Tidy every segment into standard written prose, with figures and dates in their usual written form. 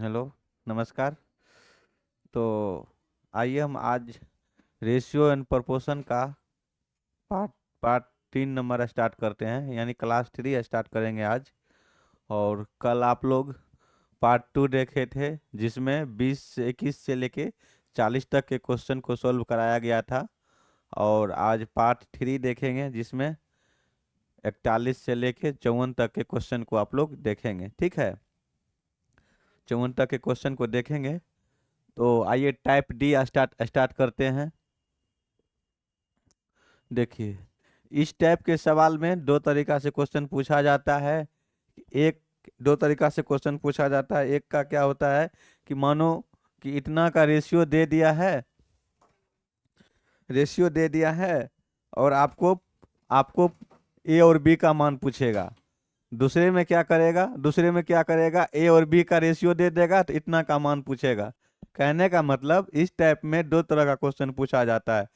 Hello, नमस्कार। तो आइए हम आज रेशियो एंड प्रोपोर्शन का पार्ट पार्ट 3 नंबर स्टार्ट करते हैं, यानी क्लास 3 स्टार्ट करेंगे आज। और कल आप लोग पार्ट 2 देखे थे, जिसमें 20 से 21 से लेके 40 तक के क्वेश्चन को सॉल्व कराया गया था। और आज पार्ट 3 देखेंगे, जिसमें 41 से लेके 54 तक के क्वेश्चन को आप लोग देखेंगे। ठीक है, 54 तक के क्वेश्चन को देखेंगे। तो आइए टाइप डी स्टार्ट स्टार्ट करते हैं। देखिए, इस टाइप के सवाल में दो तरीका से क्वेश्चन पूछा जाता है। एक दो तरीका से क्वेश्चन पूछा जाता है। एक का क्या होता है कि मानो कि इतना का रेशियो दे दिया है, और आपको आपको ए और बी का मान पूछेगा। दूसरे में क्या करेगा, ए और बी का रेशियो दे देगा, तो इतना का मान पूछेगा। कहने का मतलब इस टाइप में दो तरह का क्वेश्चन पूछा जाता है।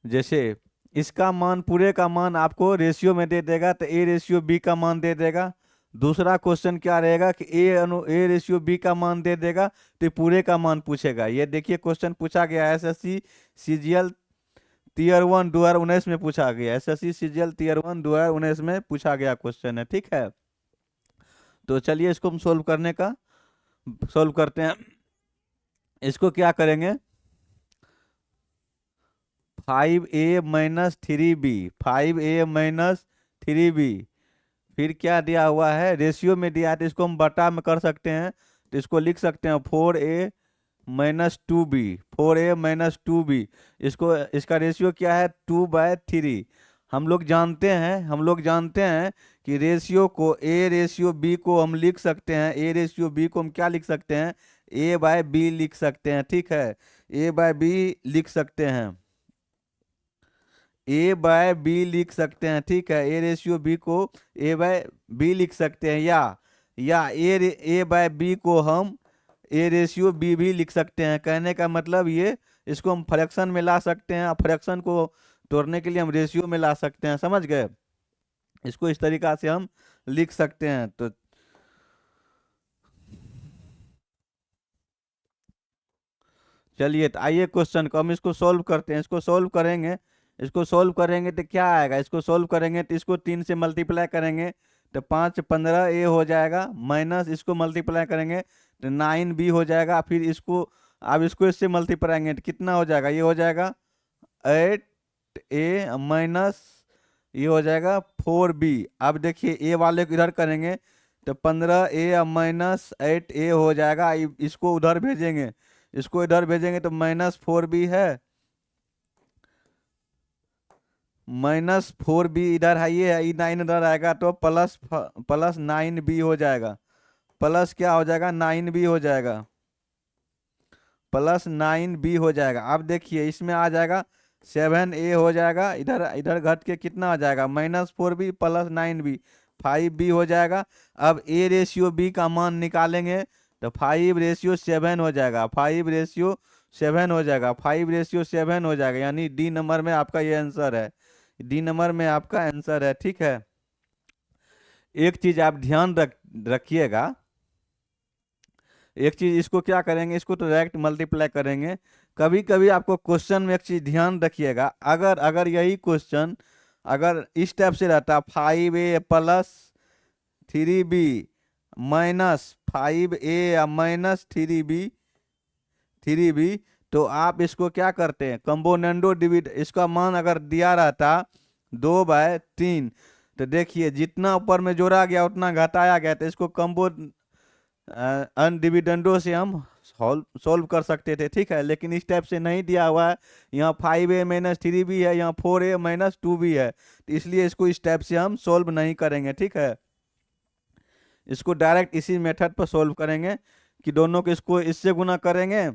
जैसे इसका मान, पूरे का मान आपको रेशियो में दे देगा, तो ए रेशियो बी का मान दे देगा। दूसरा क्वेश्चन क्या रहेगा कि ए रेशियो बी का मान दे देगा, तो पूरे का मान पूछेगा। ये देखिए, क्वेश्चन पूछा गया है एसएससी सीजीएल टीयर 1 2019 में पूछा गया। एसएससी सीजीएल टीयर 1 2019 में पूछा गया क्वेश्चन है। ठीक है, तो चलिए इसको हम सोल्व करते हैं। इसको क्या करेंगे, 5a - 3b फिर क्या दिया हुआ है, रेशियो में दिया है, तो इसको हम बटा में कर सकते हैं। तो इसको लिख सकते हैं 4a - 2b इसको, इसका रेशियो क्या है, 2/3। हम लोग जानते हैं कि रेशियो को, ए रेशियो बी को हम लिख सकते हैं, ए रेशियो बी को हम क्या लिख सकते हैं, a/b लिख सकते हैं। ठीक है, a/b लिख सकते हैं, a/b लिख सकते हैं। ठीक है, ए रेशियो बी को a/b लिख सकते हैं, या a/b को हम ए रेशियो बी भी लिख सकते हैं। कहने का मतलब ये, इसको हम फ्रैक्शन में ला सकते हैं, फ्रैक्शन को तोड़ने के लिए हम रेशियो में ला सकते हैं। समझ गए, इसको इस तरीका से हम लिख सकते हैं। तो चलिए, तो आइए क्वेश्चन को हम इसको सोल्व करते हैं। इसको सोल्व करेंगे तो क्या आएगा, इसको सोल्व करेंगे तो इसको 3 से मल्टीप्लाई करेंगे तो 5 15 ए हो जाएगा, माइनस इसको मल्टीप्लाई करेंगे तो 9b हो जाएगा। फिर इसको, अब इसको इससे मल्टीप्लाई करेंगे तो कितना हो जाएगा, ये हो जाएगा 8a माइनस ये हो जाएगा 4b। अब देखिए, ए वाले को इधर करेंगे तो 15a - 8a हो जाएगा। इसको उधर भेजेंगे, तो -4b है, -4b इधर है, ये है, 9 इधर आएगा तो प्लस 9b हो जाएगा। प्लस क्या हो जाएगा, 9b हो जाएगा, +9b हो जाएगा। अब देखिए, इसमें आ जाएगा 7a हो जाएगा, इधर इधर घट के कितना आ जाएगा, -4b + 9b 5b हो जाएगा। अब ए रेशियो बी का मान निकालेंगे तो 5:7 हो जाएगा, 5:7 हो जाएगा, 5:7 हो जाएगा। यानी डी नंबर में आपका ये आंसर है, ठीक है, एक चीज आप ध्यान रखिएगा। एक चीज, इसको क्या करेंगे, इसको तो डायरेक्ट मल्टीप्लाई करेंगे। कभी कभी आपको क्वेश्चन में एक चीज ध्यान रखिएगा, अगर अगर यही क्वेश्चन अगर इस टाइप से रहता, 5a + 3b -5a - 3b, तो आप इसको क्या करते हैं, कंपोनेंडो डिविड, इसका मान अगर दिया रहता 2/3, तो देखिए जितना ऊपर में जोड़ा गया उतना घटाया गया, तो इसको कंपो अनडिविडेंडो से हम सॉल्व कर सकते थे। ठीक है, लेकिन इस टाइप से नहीं दिया हुआ है। यहाँ 5a - 3b है, यहाँ 4a - 2b है, तो इसलिए इसको इस टाइप से हम सॉल्व नहीं करेंगे। ठीक है, इसको डायरेक्ट इसी मेथड पर सॉल्व करेंगे कि दोनों को, इसको इससे गुना करेंगे,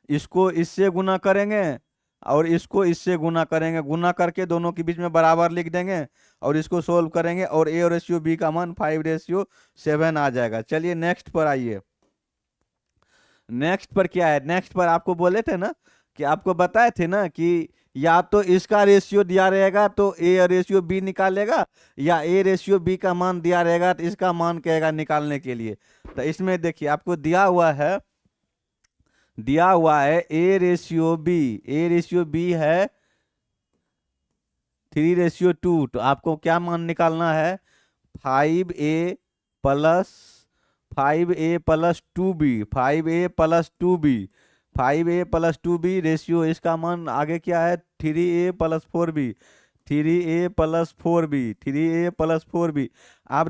इसको इससे गुना करेंगे, और इसको इससे गुना करेंगे, गुना करके दोनों के बीच में बराबर लिख देंगे, और इसको सोल्व करेंगे, और ए रेशियो बी का मान 5:7 आ जाएगा। चलिए नेक्स्ट पर आइए। नेक्स्ट पर क्या है, नेक्स्ट पर आपको बोले थे ना, कि आपको बताए थे ना कि या तो इसका रेशियो दिया रहेगा तो ए रेशियो बी निकालेगा, या ए रेशियो बी का मान दिया रहेगा तो इसका मान कहेगा निकालने के लिए। तो इसमें देखिए आपको दिया हुआ है ए रेशियो बी है 3:2। तो आपको क्या मान निकालना है, 5a plus 5a+2b 5a+2b 5a+2b ratio इसका मान आगे क्या है 3a+4b 3a+4b 3a+4b। आप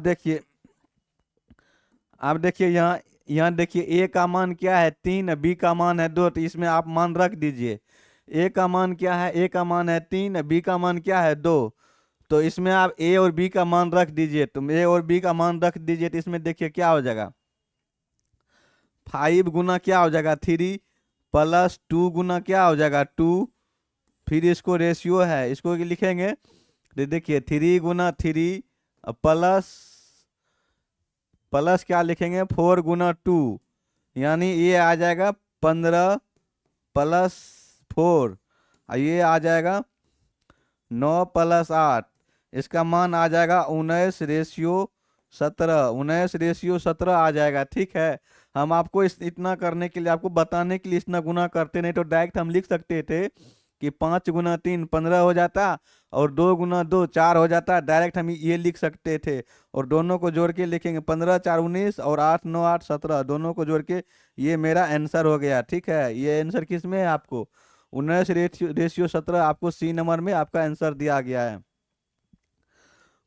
देखिए यहाँ देखिए ए का मान क्या है 3, बी का मान है 2, तो इसमें आप मान रख दीजिए। ए का मान क्या है, ए का मान है 3, बी का मान क्या है 2, तो इसमें आप ए और बी का मान रख दीजिए। तो ए और बी का मान रख दीजिए तो इसमें देखिए क्या हो जाएगा, 5 गुना क्या हो जाएगा 3 प्लस 2 गुना क्या हो जाएगा 2, फिर इसको रेशियो है इसको लिखेंगे तो देखिए 3 गुना 3 प्लस क्या लिखेंगे 4 गुना 2, यानी ये आ जाएगा 15 प्लस 4, ये आ जाएगा 9 प्लस 8, इसका मान आ जाएगा 19:17 19:17 आ जाएगा। ठीक है, हम आपको इतना करने के लिए, आपको बताने के लिए इतना गुना करते, नहीं तो डायरेक्ट हम लिख सकते थे कि 5 गुना 3 15 हो जाता और 2 गुना 2 4 हो जाता, डायरेक्ट हम ये लिख सकते थे। और दोनों को जोड़ के लिखेंगे 15 4 19 और 8 9 8 17, दोनों को जोड़ के ये मेरा आंसर हो गया। ठीक है, ये आंसर किस में है, आपको 19:17 आपको सी नंबर में आपका आंसर दिया गया है।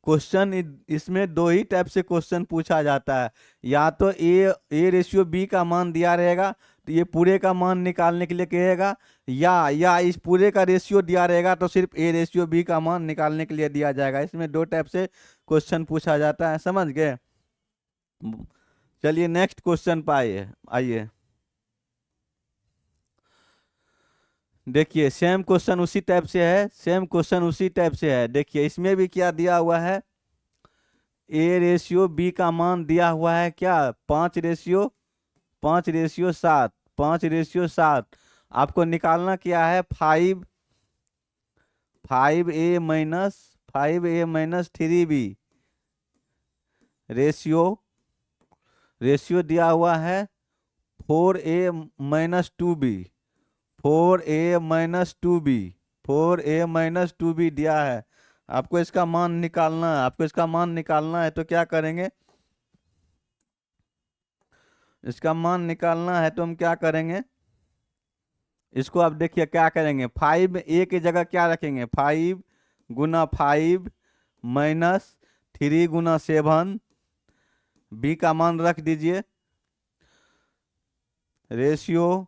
क्वेश्चन इसमें दो ही टाइप से क्वेश्चन पूछा जाता है, या तो ए रेशियो बी का मान दिया रहेगा तो ये पूरे का मान निकालने के लिए कहेगा, या इस पूरे का रेशियो दिया रहेगा तो सिर्फ ए रेशियो बी का मान निकालने के लिए दिया जाएगा। इसमें दो टाइप से क्वेश्चन पूछा जाता है, समझ गए। चलिए नेक्स्ट क्वेश्चन पर आइए। देखिए सेम क्वेश्चन उसी टाइप से है, देखिए इसमें भी क्या दिया हुआ है, ए रेशियो बी का मान दिया हुआ है क्या 5:7 5:7। आपको निकालना क्या है 5a माइनस 3b रेशियो दिया हुआ है 4a-2b 4a-2b दिया है। आपको इसका मान निकालना है, तो क्या करेंगे, इसका मान निकालना है तो हम क्या करेंगे, इसको आप देखिए क्या करेंगे, 5 ए की जगह क्या रखेंगे 5 गुना 5 माइनस 3 गुना 7, बी का मान रख दीजिए, रेशियो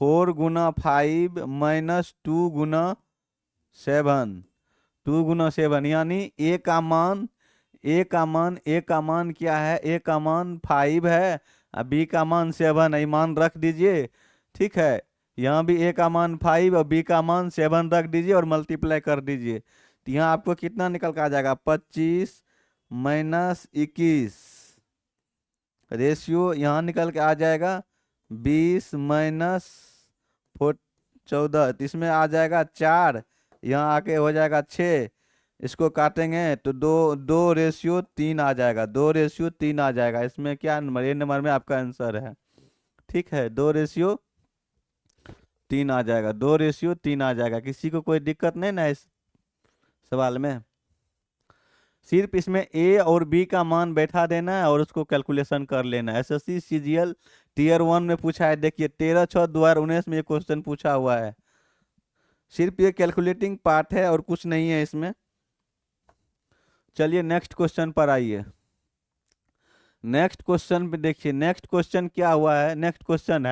4 गुना 5 माइनस 2 गुना 7 यानी ए का मान क्या है, ए का मान 5 है, बी का मान 7 है, मान रख दीजिए। ठीक है, यहाँ भी ए का मान 5 और बी का मान 7 रख दीजिए और मल्टीप्लाई कर दीजिए, तो यहाँ आपको कितना निकल कर आ जाएगा 25 माइनस 21, रेशियो यहाँ निकल के आ जाएगा 20 माइनस 14, इसमें आ जाएगा 4, यहाँ आके हो जाएगा 6, इसको काटेंगे तो 2:3 आ जाएगा 2:3 आ जाएगा। इसमें क्या नंबर, ए नंबर में आपका आंसर है। ठीक है, 2:3 आ जाएगा 2:3 आ जाएगा। किसी को कोई दिक्कत नहीं ना इस सवाल में, सिर्फ इसमें ए और बी का मान बैठा देना है और उसको कैलकुलेशन कर लेना है। एसएससी सीजीएल टीयर 1 में पूछा है, देखिए 13/6/2019 में ये क्वेश्चन पूछा हुआ है, सिर्फ ये कैलकुलेटिंग पार्ट है और कुछ नहीं है इसमें। चलिए नेक्स्ट क्वेश्चन पर आइए। नेक्स्ट क्वेश्चन पे देखिए, नेक्स्ट क्वेश्चन क्या हुआ है, नेक्स्ट क्वेश्चन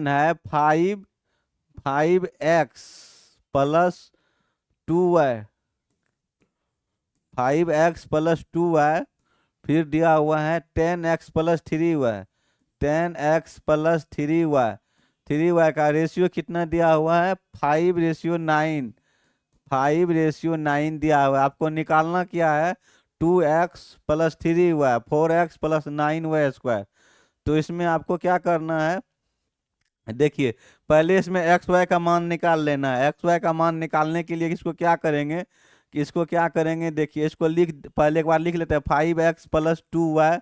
है 5x plus 2y 5x plus 2y, फिर दिया हुआ है 10x plus 3y 10x plus 3y का रेशियो कितना दिया हुआ है 5:9 5:9 दिया हुआ है। आपको निकालना क्या है 2x plus 3y 4x plus 9y square. तो इसमें आपको क्या करना है, देखिए पहले इसमें एक्स वाई का मान निकाल लेना है। एक्स वाई का मान निकालने के लिए इसको क्या करेंगे कि इसको क्या करेंगे, देखिए इसको पहले एक बार लिख लेते हैं 5x + 2y।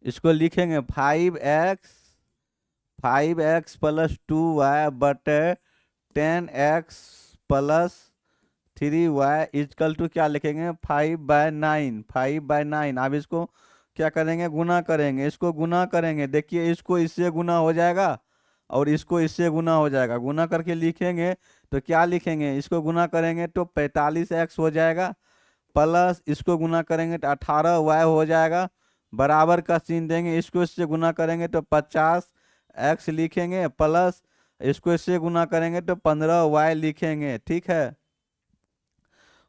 इसको लिखेंगे 5x बटे 10x + 3y इजकल टू क्या लिखेंगे 5/9। 5/9। अब इसको क्या करेंगे, गुना करेंगे। इसको गुना करेंगे, देखिए इसको इससे गुना हो जाएगा और इसको इससे गुना हो जाएगा। गुना करके लिखेंगे तो क्या लिखेंगे, इसको गुना करेंगे तो 45x हो जाएगा, प्लस इसको गुना करेंगे तो 18y हो जाएगा, बराबर का चिन्ह देंगे। इसको इससे गुना करेंगे तो 50x लिखेंगे, प्लस इसको इससे गुना करेंगे तो 15y लिखेंगे। ठीक है,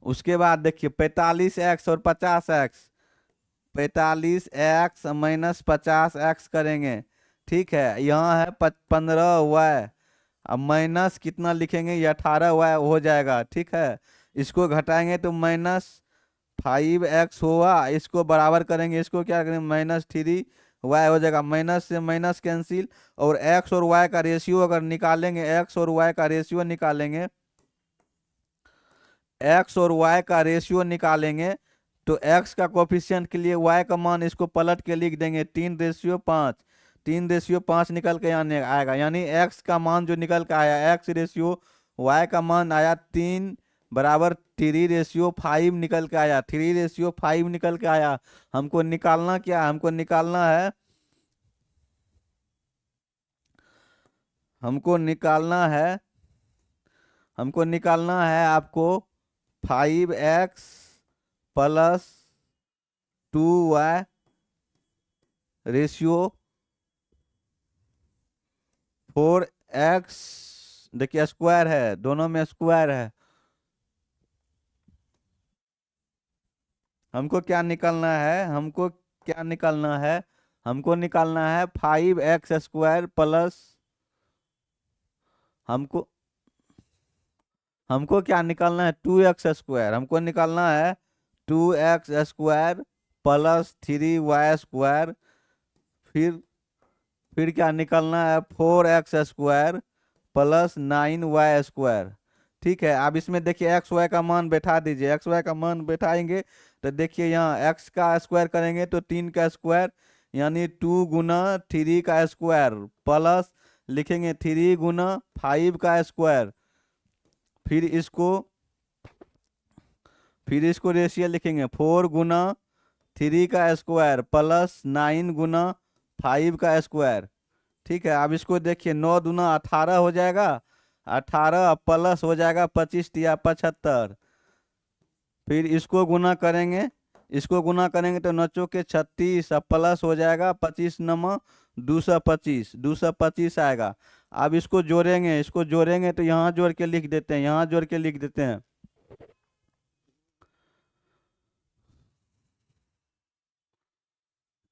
उसके बाद देखिए 45x और 50x, 45x - 50x करेंगे। ठीक है, यहाँ है 15y, अब माइनस कितना लिखेंगे, ये 18y हो जाएगा। ठीक है, इसको घटाएंगे तो -5x हुआ, इसको बराबर करेंगे, इसको क्या करेंगे -3y हो जाएगा। माइनस से माइनस कैंसिल, और x और y का रेशियो अगर निकालेंगे, x और y का रेशियो निकालेंगे, x और y का रेशियो निकालेंगे तो x का कोफिशिएंट के लिए y का मान इसको पलट के लिख देंगे 3/5। 3/5 निकल के यानी आएगा, यानी x का मान जो निकल के आया, x रेशियो y का मान आया 3 बराबर 3/5 निकल के आया। 3/5 निकल के आया। हमको निकालना क्या है, हमको निकालना है, हमको निकालना है, हमको निकालना है आपको 5x + 2y रेशियो 4x, देखिए स्क्वायर है, दोनों में स्क्वायर है। हमको क्या निकालना है, हमको क्या निकालना है, हमको निकालना है 5x² प्लस, हमको हमको क्या निकालना है 2x²। हमको निकालना है 2x² प्लस 3y²। फिर क्या निकालना है 4x² प्लस 9y²। ठीक है, अब इसमें देखिए एक्स वाई का मान बैठा दीजिए। एक्स वाई का मान बैठाएंगे तो देखिए यहाँ x का स्क्वायर करेंगे तो 3 का स्क्वायर, यानी 2 गुना 3 का स्क्वायर, प्लस लिखेंगे 3 गुना 5 का स्क्वायर। फिर इसको रेशियो लिखेंगे 4 गुना 3 का स्क्वायर प्लस 9 गुना 5 का स्क्वायर। ठीक है, अब इसको देखिए 9 दूना 18 हो जाएगा, 18 प्लस हो जाएगा 25 या 75। फिर इसको गुना करेंगे, इसको गुना करेंगे तो नचो के 36 प्लस हो जाएगा 25 नमा 225, 225 आएगा। अब इसको जोड़ेंगे, इसको जोड़ेंगे तो यहाँ जोड़ के लिख देते हैं, यहाँ जोड़ के लिख देते हैं।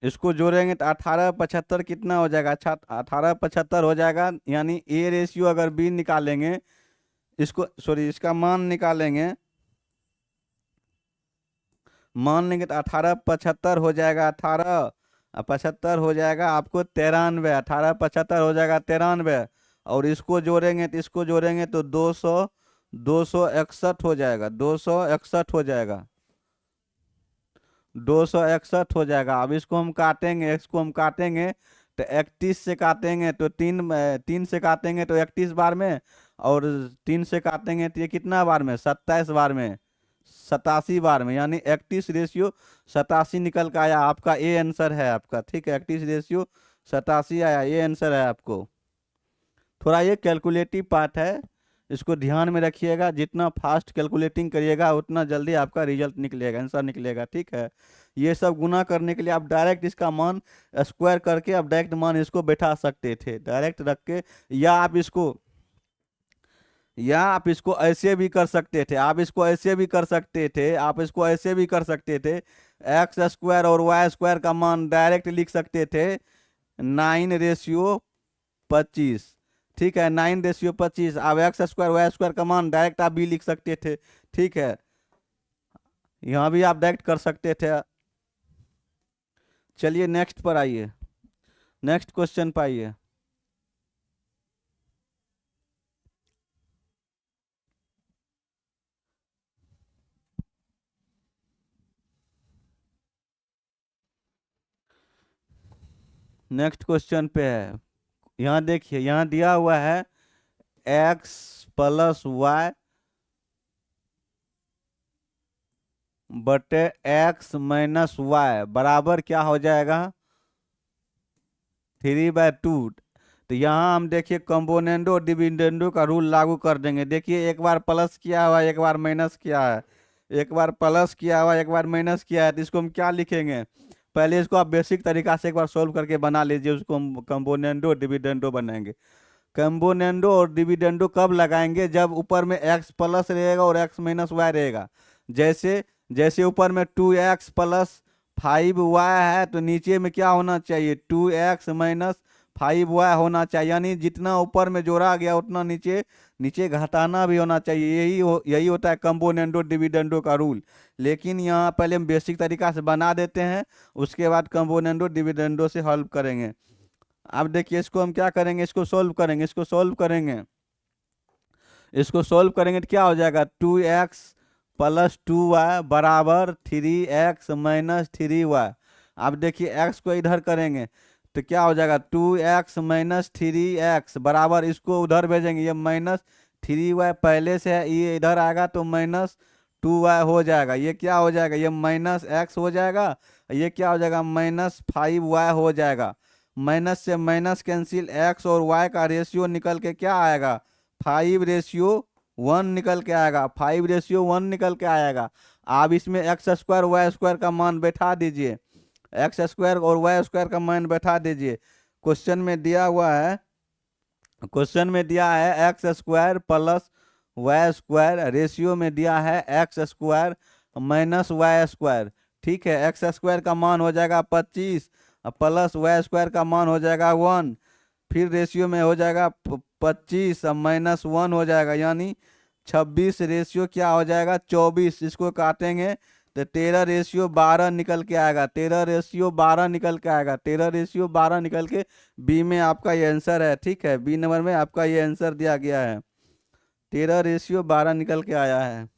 इसको जोड़ेंगे तो 18/75 कितना हो जाएगा, अच्छा 18/75 हो जाएगा। यानी ए रेशियो अगर बी निकालेंगे, इसको सॉरी इसका मान निकालेंगे, मान लेंगे तो 18/75 हो जाएगा, 18/75 हो जाएगा आपको 93। 18/75 हो जाएगा 93, और इसको जोड़ेंगे तो इसको जोड़ेंगे तो 261 हो जाएगा, 261 हो जाएगा, 261 हो जाएगा। अब इसको हम काटेंगे, इसको हम काटेंगे तो 31 से काटेंगे तो 3 से काटेंगे तो 31 बार में, और 3 से काटेंगे तो ये कितना बार में, 27 बार में, 87 बार में, यानी 31 रेशियो 87 निकल के आया। आपका ए आंसर है आपका। ठीक है, 31 रेशियो 87 आया, ये आंसर है आपको। थोड़ा ये कैलकुलेटिव पार्ट है, इसको ध्यान में रखिएगा। जितना फास्ट कैलकुलेटिंग करिएगा उतना जल्दी आपका रिजल्ट निकलेगा, आंसर निकलेगा। ठीक है, ये सब गुना करने के लिए आप डायरेक्ट इसका मान स्क्वायर करके आप डायरेक्ट मान इसको बैठा सकते थे, डायरेक्ट रख के, या आप इसको ऐसे भी कर सकते थे, आप इसको ऐसे भी कर सकते थे, आप इसको ऐसे भी कर सकते थे। x² और y² का मान डायरेक्ट लिख सकते थे 9/25। ठीक है, 9/25। अब x² y² का मान डायरेक्ट आप भी लिख सकते थे। ठीक है, यहाँ भी आप डायरेक्ट कर सकते थे। चलिए नेक्स्ट पर आइए, नेक्स्ट क्वेश्चन पर आइए। नेक्स्ट क्वेश्चन पे है, यहाँ देखिए, यहाँ दिया हुआ है एक्स प्लस वाई बटे एक्स माइनस वाई बराबर क्या हो जाएगा, 3/2। तो यहाँ हम देखिए कंपोनेंडो और डिविडेंडो का रूल लागू कर देंगे। देखिए एक बार प्लस किया हुआ एक बार माइनस किया है, एक बार प्लस किया हुआ एक बार माइनस किया है, तो इसको हम क्या लिखेंगे, पहले इसको आप बेसिक तरीका से एक बार सोल्व करके बना लीजिए, उसको हम कंपोनेंडो और डिविडेंडो बनाएंगे। कंपोनेंडो और डिविडेंडो कब लगाएंगे, जब ऊपर में एक्स प्लस रहेगा और एक्स माइनस वाई रहेगा। जैसे जैसे ऊपर में 2x प्लस 5y है, तो नीचे में क्या होना चाहिए, 2x माइनस 5y होना चाहिए। यानी जितना ऊपर में जोड़ा गया उतना नीचे नीचे घटाना भी होना चाहिए। यही होता है कंपोनेंडो डिविडेंडो का रूल। लेकिन यहाँ पहले हम बेसिक तरीका से बना देते हैं, उसके बाद कंपोनेंडो डिविडेंडो से हल करेंगे। अब देखिए इसको हम क्या करेंगे, इसको सोल्व करेंगे, इसको सोल्व करेंगे तो क्या हो जाएगा, 2x प्लस 2y बराबर 3x माइनस 3y। अब देखिए x को इधर करेंगे तो क्या हो जाएगा, 2x माइनस 3x बराबर, इसको उधर भेजेंगे, ये माइनस 3y पहले से है, ये इधर आएगा तो माइनस 2y हो जाएगा। ये क्या हो जाएगा, ये माइनस x हो जाएगा, ये क्या हो जाएगा, माइनस 5y हो जाएगा। माइनस से माइनस कैंसिल, x और y का रेशियो निकल के क्या आएगा, 5:1 निकल के आएगा, 5:1 निकल के आएगा। आप इसमें एक्स स्क्वायर वाई स्क्वायर का मान बैठा दीजिए, एक्स स्क्वायर और वाई स्क्वायर का मान बैठा दीजिए। क्वेश्चन में दिया हुआ है, क्वेश्चन में दिया है X square plus Y square, ratio में दिया है X square minus Y square. ठीक है, एक्स स्क्वायर का मान हो जाएगा 25 प्लस वाई स्क्वायर का मान हो जाएगा 1, फिर रेशियो में हो जाएगा 25 माइनस 1 हो जाएगा, यानी 26 रेशियो क्या हो जाएगा 24। इसको काटेंगे तो 13:12 निकल के आएगा, 13:12 निकल के आएगा, 13:12 निकल के बी में आपका ये आंसर है। ठीक है, बी नंबर में आपका ये आंसर दिया गया है, 13:12 निकल के आया है।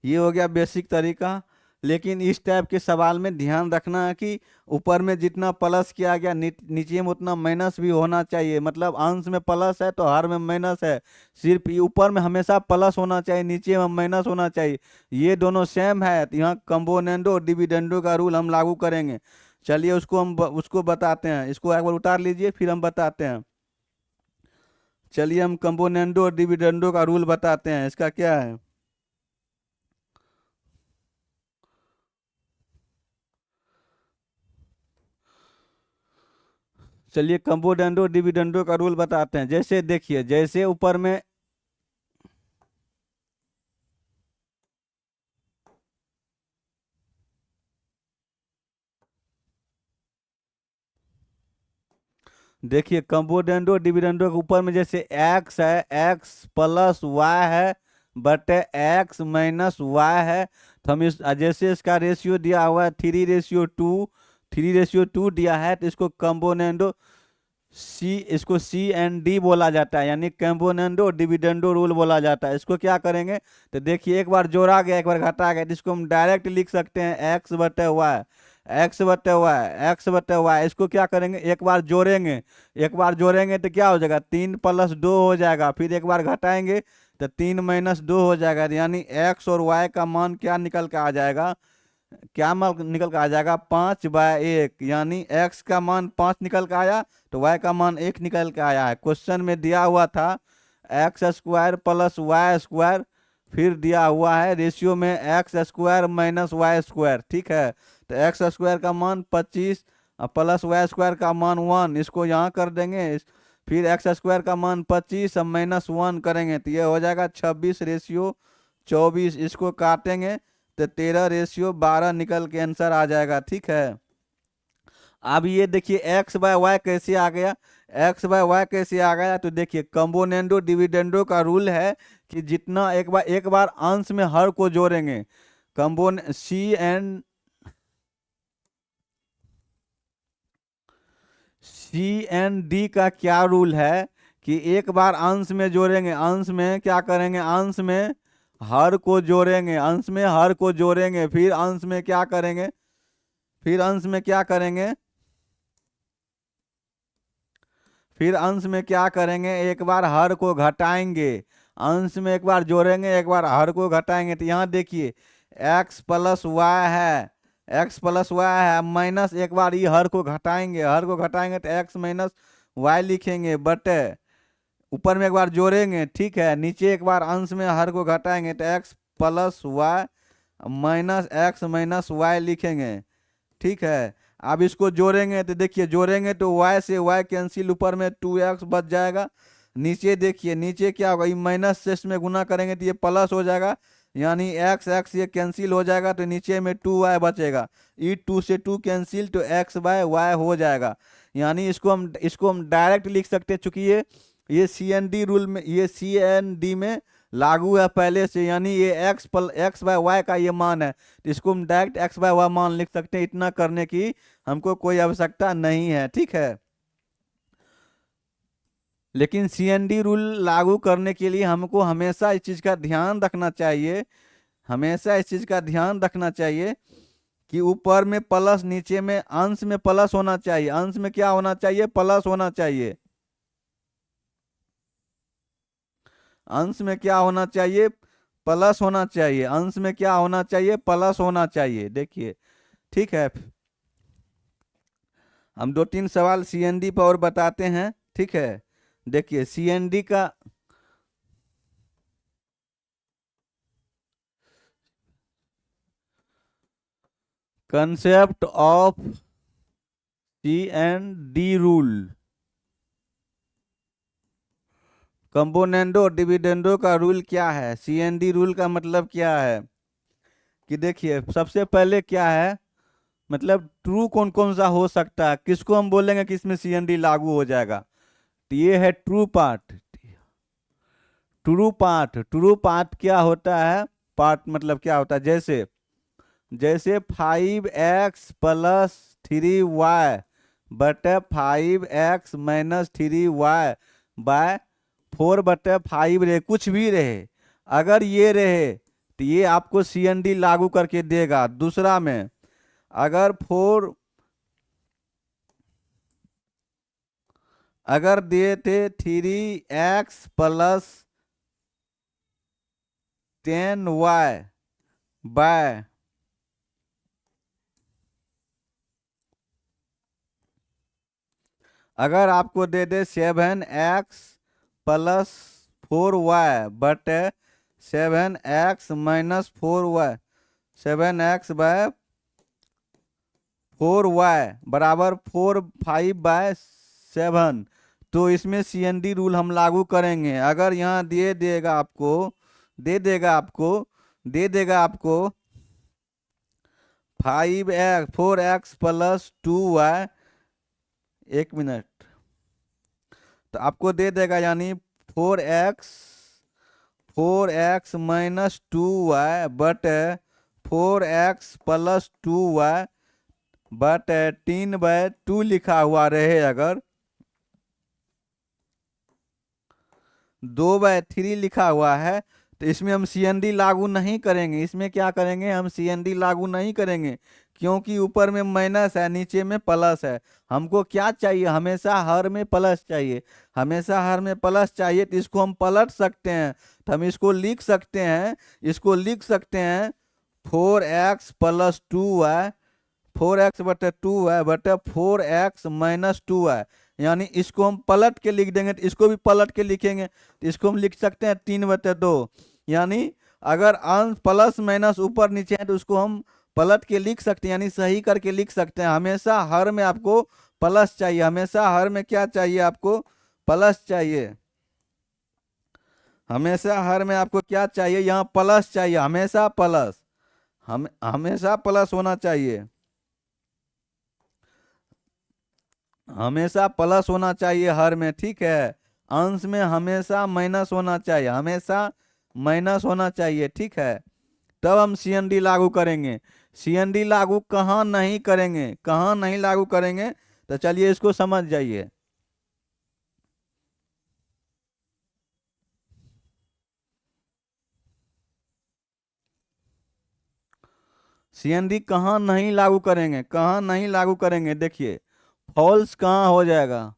ये हो गया बेसिक तरीका। लेकिन इस टाइप के सवाल में ध्यान रखना है कि ऊपर में जितना प्लस किया गया नीचे में उतना माइनस भी होना चाहिए। मतलब अंश में प्लस है तो हर में माइनस है, सिर्फ ऊपर में हमेशा प्लस होना चाहिए, नीचे में माइनस होना चाहिए। ये दोनों सेम है, तो यहाँ कंपोनेंडो और डिविडेंडो का रूल हम लागू करेंगे। चलिए उसको बताते हैं, इसको एक बार उतार लीजिए फिर हम बताते हैं। चलिए हम कंपोनेंडो और डिविडेंडो का रूल बताते हैं, इसका क्या है। चलिए कंपोनेंडो डिविडेंडो का रूल बताते हैं। जैसे देखिए, जैसे ऊपर में देखिए कंपोनेंडो डिविडेंडो के ऊपर में जैसे एक्स है, एक्स प्लस वाई है बटे एक्स माइनस वाई है, तो हम इस जैसे इसका रेशियो दिया हुआ है 3:2, 3:2 दिया है, तो इसको कंपोनेंडो इसको C&D बोला जाता है, यानी कंपोनेंडो डिविडेंडो रूल बोला जाता है। इसको क्या करेंगे तो देखिए, एक बार जोड़ा गया एक बार घटा गया, जिसको हम डायरेक्ट लिख सकते हैं एक्स बटे वाई, एक्स बटे वाई, एक्स बटे वाई। इसको क्या करेंगे, एक बार जोड़ेंगे, एक बार जोड़ेंगे तो क्या हो जाएगा, 3 + 2 हो जाएगा, फिर एक बार घटाएंगे तो 3 - 2 हो जाएगा, यानी एक्स और वाई का मान क्या निकल के आ जाएगा, क्या मान निकल के आ जाएगा, 5/1। यानी x का मान 5 निकल के आया तो y का मान 1 निकल के आया है। क्वेश्चन में दिया हुआ था X square plus Y square, फिर दिया हुआ है रेशियो में X square minus Y square. ठीक है, तो एक्स स्क्वायर का मान 25 प्लस वाई स्क्वायर का मान 1, इसको यहाँ कर देंगे, फिर एक्स स्क्वायर का मान 25 माइनस 1 करेंगे तो ये हो जाएगा 26:24। इसको काटेंगे तो 13:12 निकल के आंसर आ जाएगा। ठीक है, अब ये देखिए एक्स बाय वाई कैसे आ गया, एक्स बाय वाई कैसे आ गया? तो देखिए कंपोनेंडो डिविडेंडो का रूल है कि जितना एक बार अंश में हर को जोड़ेंगे, कंपोने सी एन डी का क्या रूल है कि एक बार अंश में जोड़ेंगे, अंश में क्या करेंगे, अंश में हर को जोड़ेंगे, अंश में हर को जोड़ेंगे, फिर अंश में क्या करेंगे, फिर अंश में क्या करेंगे, फिर अंश में क्या करेंगे, एक बार हर को घटाएंगे, अंश में एक बार जोड़ेंगे, एक बार हर को घटाएंगे। तो यहाँ देखिए एक्स प्लस वाई है, एक्स प्लस वाई है, माइनस एक बार ये हर को घटाएंगे, हर को घटाएंगे तो एक्स माइनस वाई लिखेंगे, बटे ऊपर में एक बार जोड़ेंगे, ठीक है, नीचे एक बार अंश में हर को घटाएंगे तो X plus Y minus X minus Y लिखेंगे, ठीक है। अब इसको जोड़ेंगे तो देखिए जोड़ेंगे तो y से y कैंसिल, ऊपर में 2x बच जाएगा, नीचे देखिए नीचे क्या होगा, ये माइनस से इसमें गुना करेंगे तो ये प्लस हो जाएगा, यानी x x ये कैंसिल हो जाएगा तो नीचे में 2y बचेगा, ई 2 से 2 कैंसिल तो x बाय y हो जाएगा। यानी इसको हम डायरेक्ट लिख सकते हैं, चूंकि ये सी एन डी रूल में, ये सी एन डी में लागू है पहले से, यानी ये एक्स बाय वाई का ये मान है, तो इसको हम डायरेक्ट एक्स बाय वाई मान लिख सकते हैं, इतना करने की हमको कोई आवश्यकता नहीं है, ठीक है। लेकिन सीएनडी रूल लागू करने के लिए हमको हमेशा इस चीज़ का ध्यान रखना चाहिए, हमेशा इस चीज़ का ध्यान रखना चाहिए कि ऊपर में प्लस, नीचे में अंश में प्लस होना चाहिए, अंश में क्या होना चाहिए, प्लस होना चाहिए, अंश में क्या होना चाहिए, प्लस होना चाहिए, अंश में क्या होना चाहिए, प्लस होना चाहिए, देखिए ठीक है। हम 2-3 सवाल सीएनडी पर और बताते हैं, ठीक है। देखिए सीएनडी का concept of C&D rule, componendo dividendo का रूल क्या है, सीएनडी रूल का मतलब क्या है कि देखिए सबसे पहले क्या है, मतलब ट्रू कौन कौन सा हो सकता है, किसको हम बोलेंगे कि इसमें सीएनडी लागू हो जाएगा, तो ये है true part, true part, true part क्या होता है, पार्ट मतलब क्या होता है, जैसे जैसे 5x प्लस 3y बटे 5x माइनस 3y बाय 4 बटे 5 रहे, कुछ भी रहे, अगर ये रहे तो ये आपको सीएनडी लागू करके देगा। दूसरा में अगर 4 अगर दिए थे 3x प्लस 10y बाय अगर आपको दे दे 7x प्लस 4y बटे 7x minus 4y, 7x bye 4y बराबर 5/7, तो इसमें सीएनडी रूल हम लागू करेंगे। अगर यहाँ दे देगा आपको, दे देगा आपको, दे देगा आपको 4x प्लस 2y, एक मिनट, तो आपको दे देगा यानी 4x माइनस 2y बटे 4x प्लस 2y बटे 3/2 लिखा हुआ रहे, अगर 2/3 लिखा हुआ है तो इसमें हम सीएनडी लागू नहीं करेंगे, इसमें क्या करेंगे, हम सीएनडी लागू नहीं करेंगे, क्योंकि ऊपर में माइनस है, नीचे में प्लस है। हमको क्या चाहिए, हमेशा हर में प्लस चाहिए, हमेशा हर में प्लस चाहिए, तो इसको हम पलट सकते हैं, तो हम इसको लिख सकते हैं, इसको लिख सकते हैं 4x प्लस 2y, 4x बटे 2y बटे 4x माइनस 2y, यानी इसको हम पलट के लिख देंगे तो इसको भी पलट के लिखेंगे, तो इसको हम लिख सकते हैं 3/2, यानी अगर अंश प्लस माइनस ऊपर नीचे है तो उसको हम पलट के लिख सकते हैं, यानी सही करके लिख सकते हैं। हमेशा हर में आपको प्लस चाहिए, हमेशा हर में क्या चाहिए, आपको प्लस चाहिए, हमेशा हर में आपको क्या चाहिए, यहाँ प्लस चाहिए, हमेशा प्लस, हमेशा प्लस होना चाहिए। हमेशा प्लस होना चाहिए हर में, ठीक है। अंश में हमेशा माइनस होना चाहिए, हमेशा माइनस होना चाहिए, ठीक है। तब हम सीएनडी लागू करेंगे। सीएनडी लागू कहाँ नहीं करेंगे, कहाँ नहीं लागू करेंगे, तो चलिए इसको समझ जाइए। सीएनडी कहाँ नहीं लागू करेंगे, कहाँ नहीं लागू करेंगे, देखिए फॉल्स कहाँ हो जाएगा।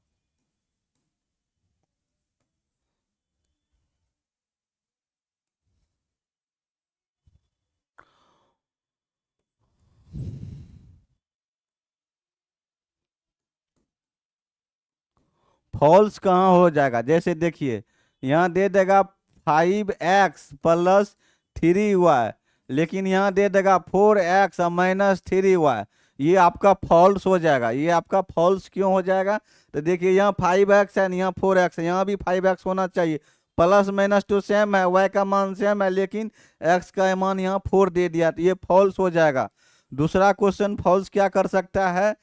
फॉल्स कहाँ हो जाएगा, जैसे देखिए यहाँ दे देगा 5x+3y, लेकिन यहाँ दे देगा 4x-3y। ये आपका फॉल्स हो जाएगा, ये आपका फॉल्स क्यों हो जाएगा, तो देखिए यहाँ 5x है, यहाँ 4x है, यहाँ भी 5x होना चाहिए। प्लस माइनस तो सेम है, y का मान सेम है, लेकिन x का मान यहाँ 4 दे दिया, तो ये फॉल्स हो जाएगा। दूसरा क्वेश्चन फॉल्स क्या कर सकता है,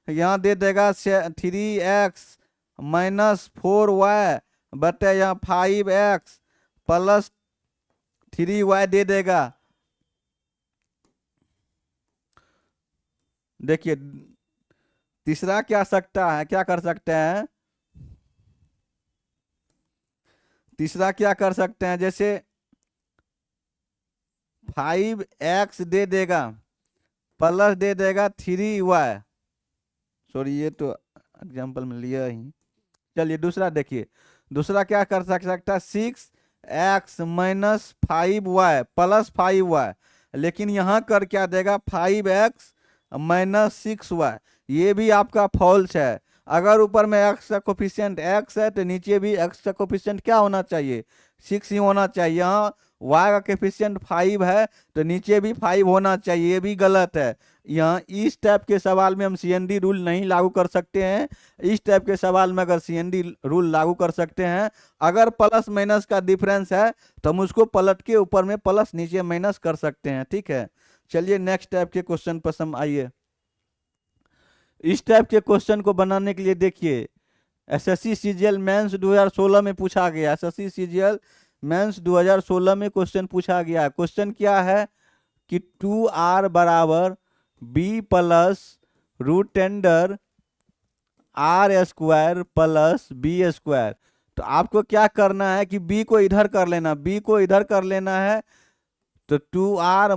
यहाँ दे देगा 3x-4y बटे यहाँ 5x+3y दे देगा। देखिए तीसरा क्या सकता है, क्या कर सकते हैं, तीसरा क्या कर सकते हैं, जैसे 5x दे देगा प्लस दे देगा 3y, सॉरी ये तो एग्जाम्पल में लिया ही। चलिए दूसरा देखिए, दूसरा क्या कर सकता है, 6x-5y+5y, लेकिन यहाँ कर क्या देगा 5x-6y, ये भी आपका फॉल्स है। अगर ऊपर में x का कोफिशिएंट x है तो नीचे भी x का कोफिशिएंट क्या होना चाहिए, 6 ही होना चाहिए। यहाँ y का कोफिशिएंट 5 है तो नीचे भी 5 होना चाहिए, ये भी गलत है। यहाँ इस टाइप के सवाल में हम सीएनडी रूल नहीं लागू कर सकते हैं। इस टाइप के सवाल में अगर सीएनडी रूल लागू कर सकते हैं, अगर प्लस माइनस का डिफरेंस है तो हम उसको पलट के ऊपर में प्लस नीचे माइनस कर सकते हैं, ठीक है। चलिए नेक्स्ट टाइप के क्वेश्चन पर हम आइए। इस टाइप के क्वेश्चन को बनाने के लिए देखिए, एसएससी सीजीएल मेंस 2016 में पूछा गया, एसएससी सीजीएल मेंस 2016 में क्वेश्चन पूछा गया। क्वेश्चन क्या है कि 2r बराबर b+√10 r² + b²। तो आपको क्या करना है कि b को इधर कर लेना, b को इधर कर लेना है, तो 2r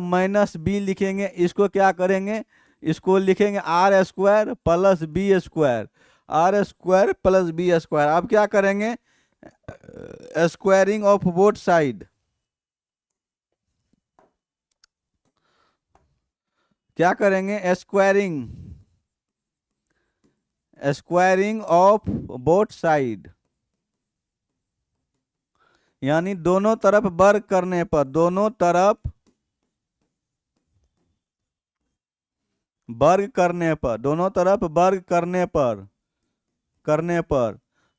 - b लिखेंगे। इसको क्या करेंगे, इसको लिखेंगे r² + b², r² + b²। अब क्या करेंगे, स्क्वायरिंग ऑफ बोथ साइड, क्या करेंगे, स्क्वायरिंग ऑफ बोथ साइड, यानी दोनों तरफ वर्ग करने पर, दोनों तरफ वर्ग करने पर, दोनों तरफ वर्ग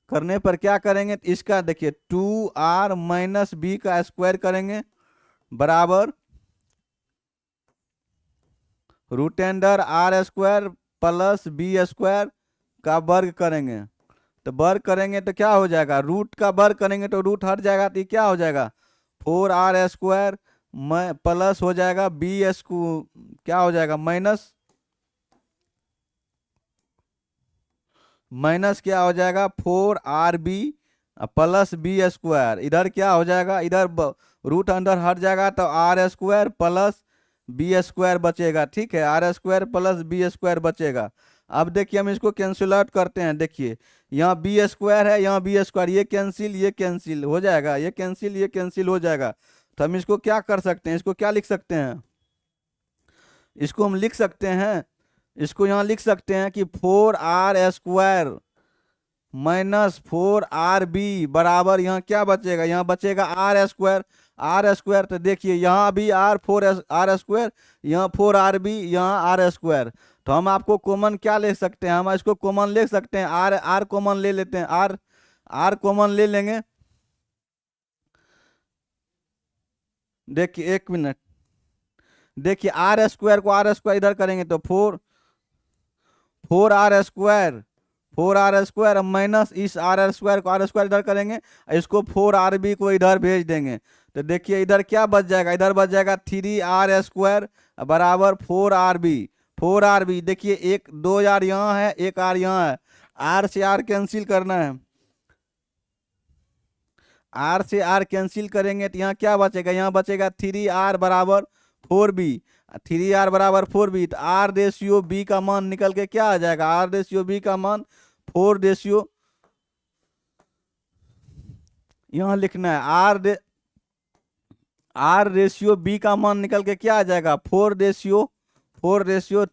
करने पर क्या करेंगे, इसका देखिए 2r - b का स्क्वायर करेंगे बराबर √10r² + b² का वर्ग करेंगे। तो वर्ग करेंगे तो क्या हो जाएगा, रूट का वर्ग करेंगे तो रूट हट जाएगा, तो ये क्या हो जाएगा 4r² प्लस हो जाएगा क्या हो जाएगा माइनस क्या हो जाएगा 4rb + b²। इधर क्या हो जाएगा, इधर रूट अंदर हट जाएगा तो r² + b² बचेगा, ठीक है, r² + b² बचेगा। अब देखिए हम इसको कैंसिल आउट करते हैं, देखिए यहाँ b² है, यहाँ b², ये कैंसिल हो जाएगा, ये कैंसिल हो जाएगा। तो हम इसको क्या कर सकते हैं, इसको क्या लिख सकते हैं, इसको हम लिख सकते हैं, इसको यहाँ लिख सकते हैं कि 4r² - 4rb बराबर, यहाँ क्या बचेगा, यहाँ बचेगा r²। तो देखिए यहाँ भी r², यहाँ 4rb, यहाँ r²। तो हम आपको कॉमन क्या ले सकते हैं, हम इसको कॉमन ले सकते हैं, r कॉमन ले लेते हैं, r कॉमन ले लेंगे। देखिए एक मिनट, देखिए r² को r² इधर करेंगे तो 4r² 4r² माइनस इस r² को r² इधर करेंगे, इसको 4rb को इधर भेज देंगे, तो देखिए इधर क्या बच जाएगा, इधर बच जाएगा 3r² बराबर 4rb। 4rb देखिए एक 2 r यहाँ है, एक r यहाँ है, r से r कैंसिल करना है, r से r कैंसिल करेंगे तो यहाँ क्या बचेगा, यहाँ बचेगा 3r बराबर 4b। 3r बराबर 4b, तो r रेशियो b का मान निकल के क्या आ जाएगा, r रेशियो b का मान 4 रेशियो, यहाँ लिखना है r रेशियो b का मान निकल के क्या आ जाएगा 4 रेशियो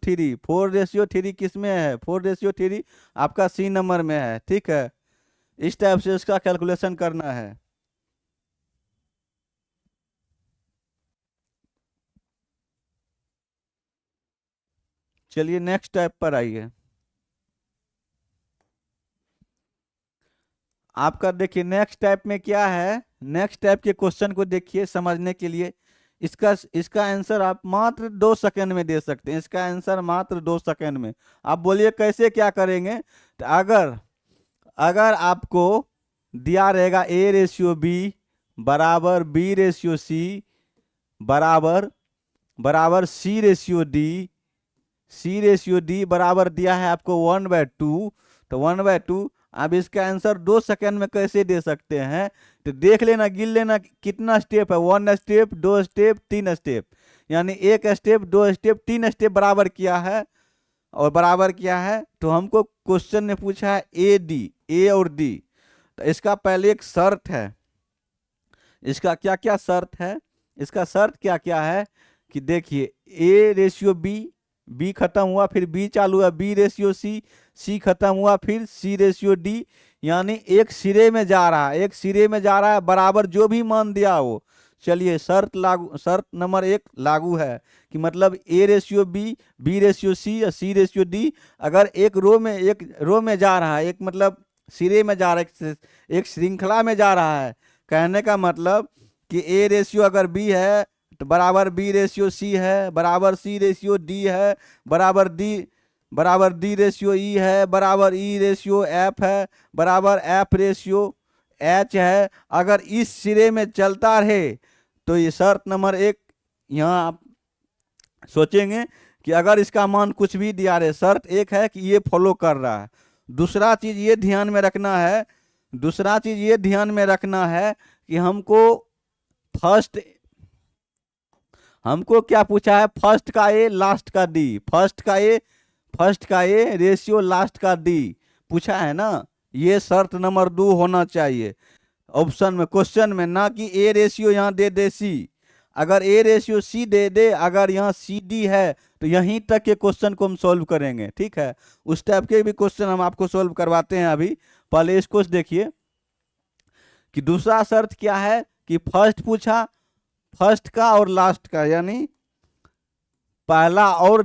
3। 4 रेशियो 3 किस में है, 4 रेशियो 3 आपका सी नंबर में है। ठीक है, इस टाइप से इसका कैलकुलेशन करना है। चलिए नेक्स्ट टाइप पर आइए। आपका देखिए नेक्स्ट टाइप में क्या है, नेक्स्ट टाइप के क्वेश्चन को देखिए समझने के लिए। इसका आंसर आप मात्र 2 सेकंड में दे सकते हैं, इसका आंसर मात्र 2 सेकंड में। आप बोलिए कैसे क्या करेंगे, तो अगर आपको दिया रहेगा a रेशियो b बराबर b रेशियो c बराबर c रेशियो d बराबर दिया है आपको 1/2, तो 1/2 आप इसका आंसर 2 सेकंड में कैसे दे सकते हैं, तो देख लेना, गिन लेना कितना स्टेप है, 1 स्टेप 2 स्टेप 3 स्टेप, यानी 1 स्टेप 2 स्टेप 3 स्टेप बराबर किया है और बराबर किया है। तो हमको क्वेश्चन ने पूछा है ए और डी, तो इसका पहले एक शर्त है, इसका क्या क्या शर्त है, इसका शर्त क्या क्या है कि देखिए a रेशियो b खत्म हुआ फिर b चालू है, b रेशियो c खत्म हुआ फिर c रेशियो d, यानी एक सिरे में जा रहा है, एक सिरे में जा रहा है, बराबर जो भी मान दिया हो। चलिए शर्त नंबर 1 लागू है कि मतलब a ratio b ratio c या c रेशियो d अगर एक रो में जा रहा है, एक मतलब सिरे में जा रहा है, एक श्रृंखला में जा रहा है, कहने का मतलब कि a रेशियो अगर b है तो बराबर b रेशियो c है, बराबर c रेशियो d है, बराबर d रेशियो e है, बराबर e रेशियो f है, बराबर f रेशियो h है। अगर इस सिरे में चलता रहे तो ये शर्त नंबर 1 यहाँ आप सोचेंगे कि अगर इसका मान कुछ भी दिया रहे, शर्त 1 है कि ये फॉलो कर रहा है। दूसरा चीज ये ध्यान में रखना है कि हमको क्या पूछा है, फर्स्ट का ए लास्ट का डी, फर्स्ट का ए रेशियो लास्ट का डी पूछा है ना, ये शर्त नंबर 2 होना चाहिए ऑप्शन में, क्वेश्चन में, ना कि ए रेशियो यहाँ दे सी। अगर ए रेशियो सी दे अगर यहाँ सी डी है तो यहीं तक के क्वेश्चन को हम सॉल्व करेंगे। ठीक है, उस टाइप के भी क्वेश्चन हम आपको सॉल्व करवाते हैं। अभी पहले इसको देखिए कि दूसरा शर्त क्या है कि फर्स्ट पूछा, फर्स्ट का और लास्ट का, यानी पहला और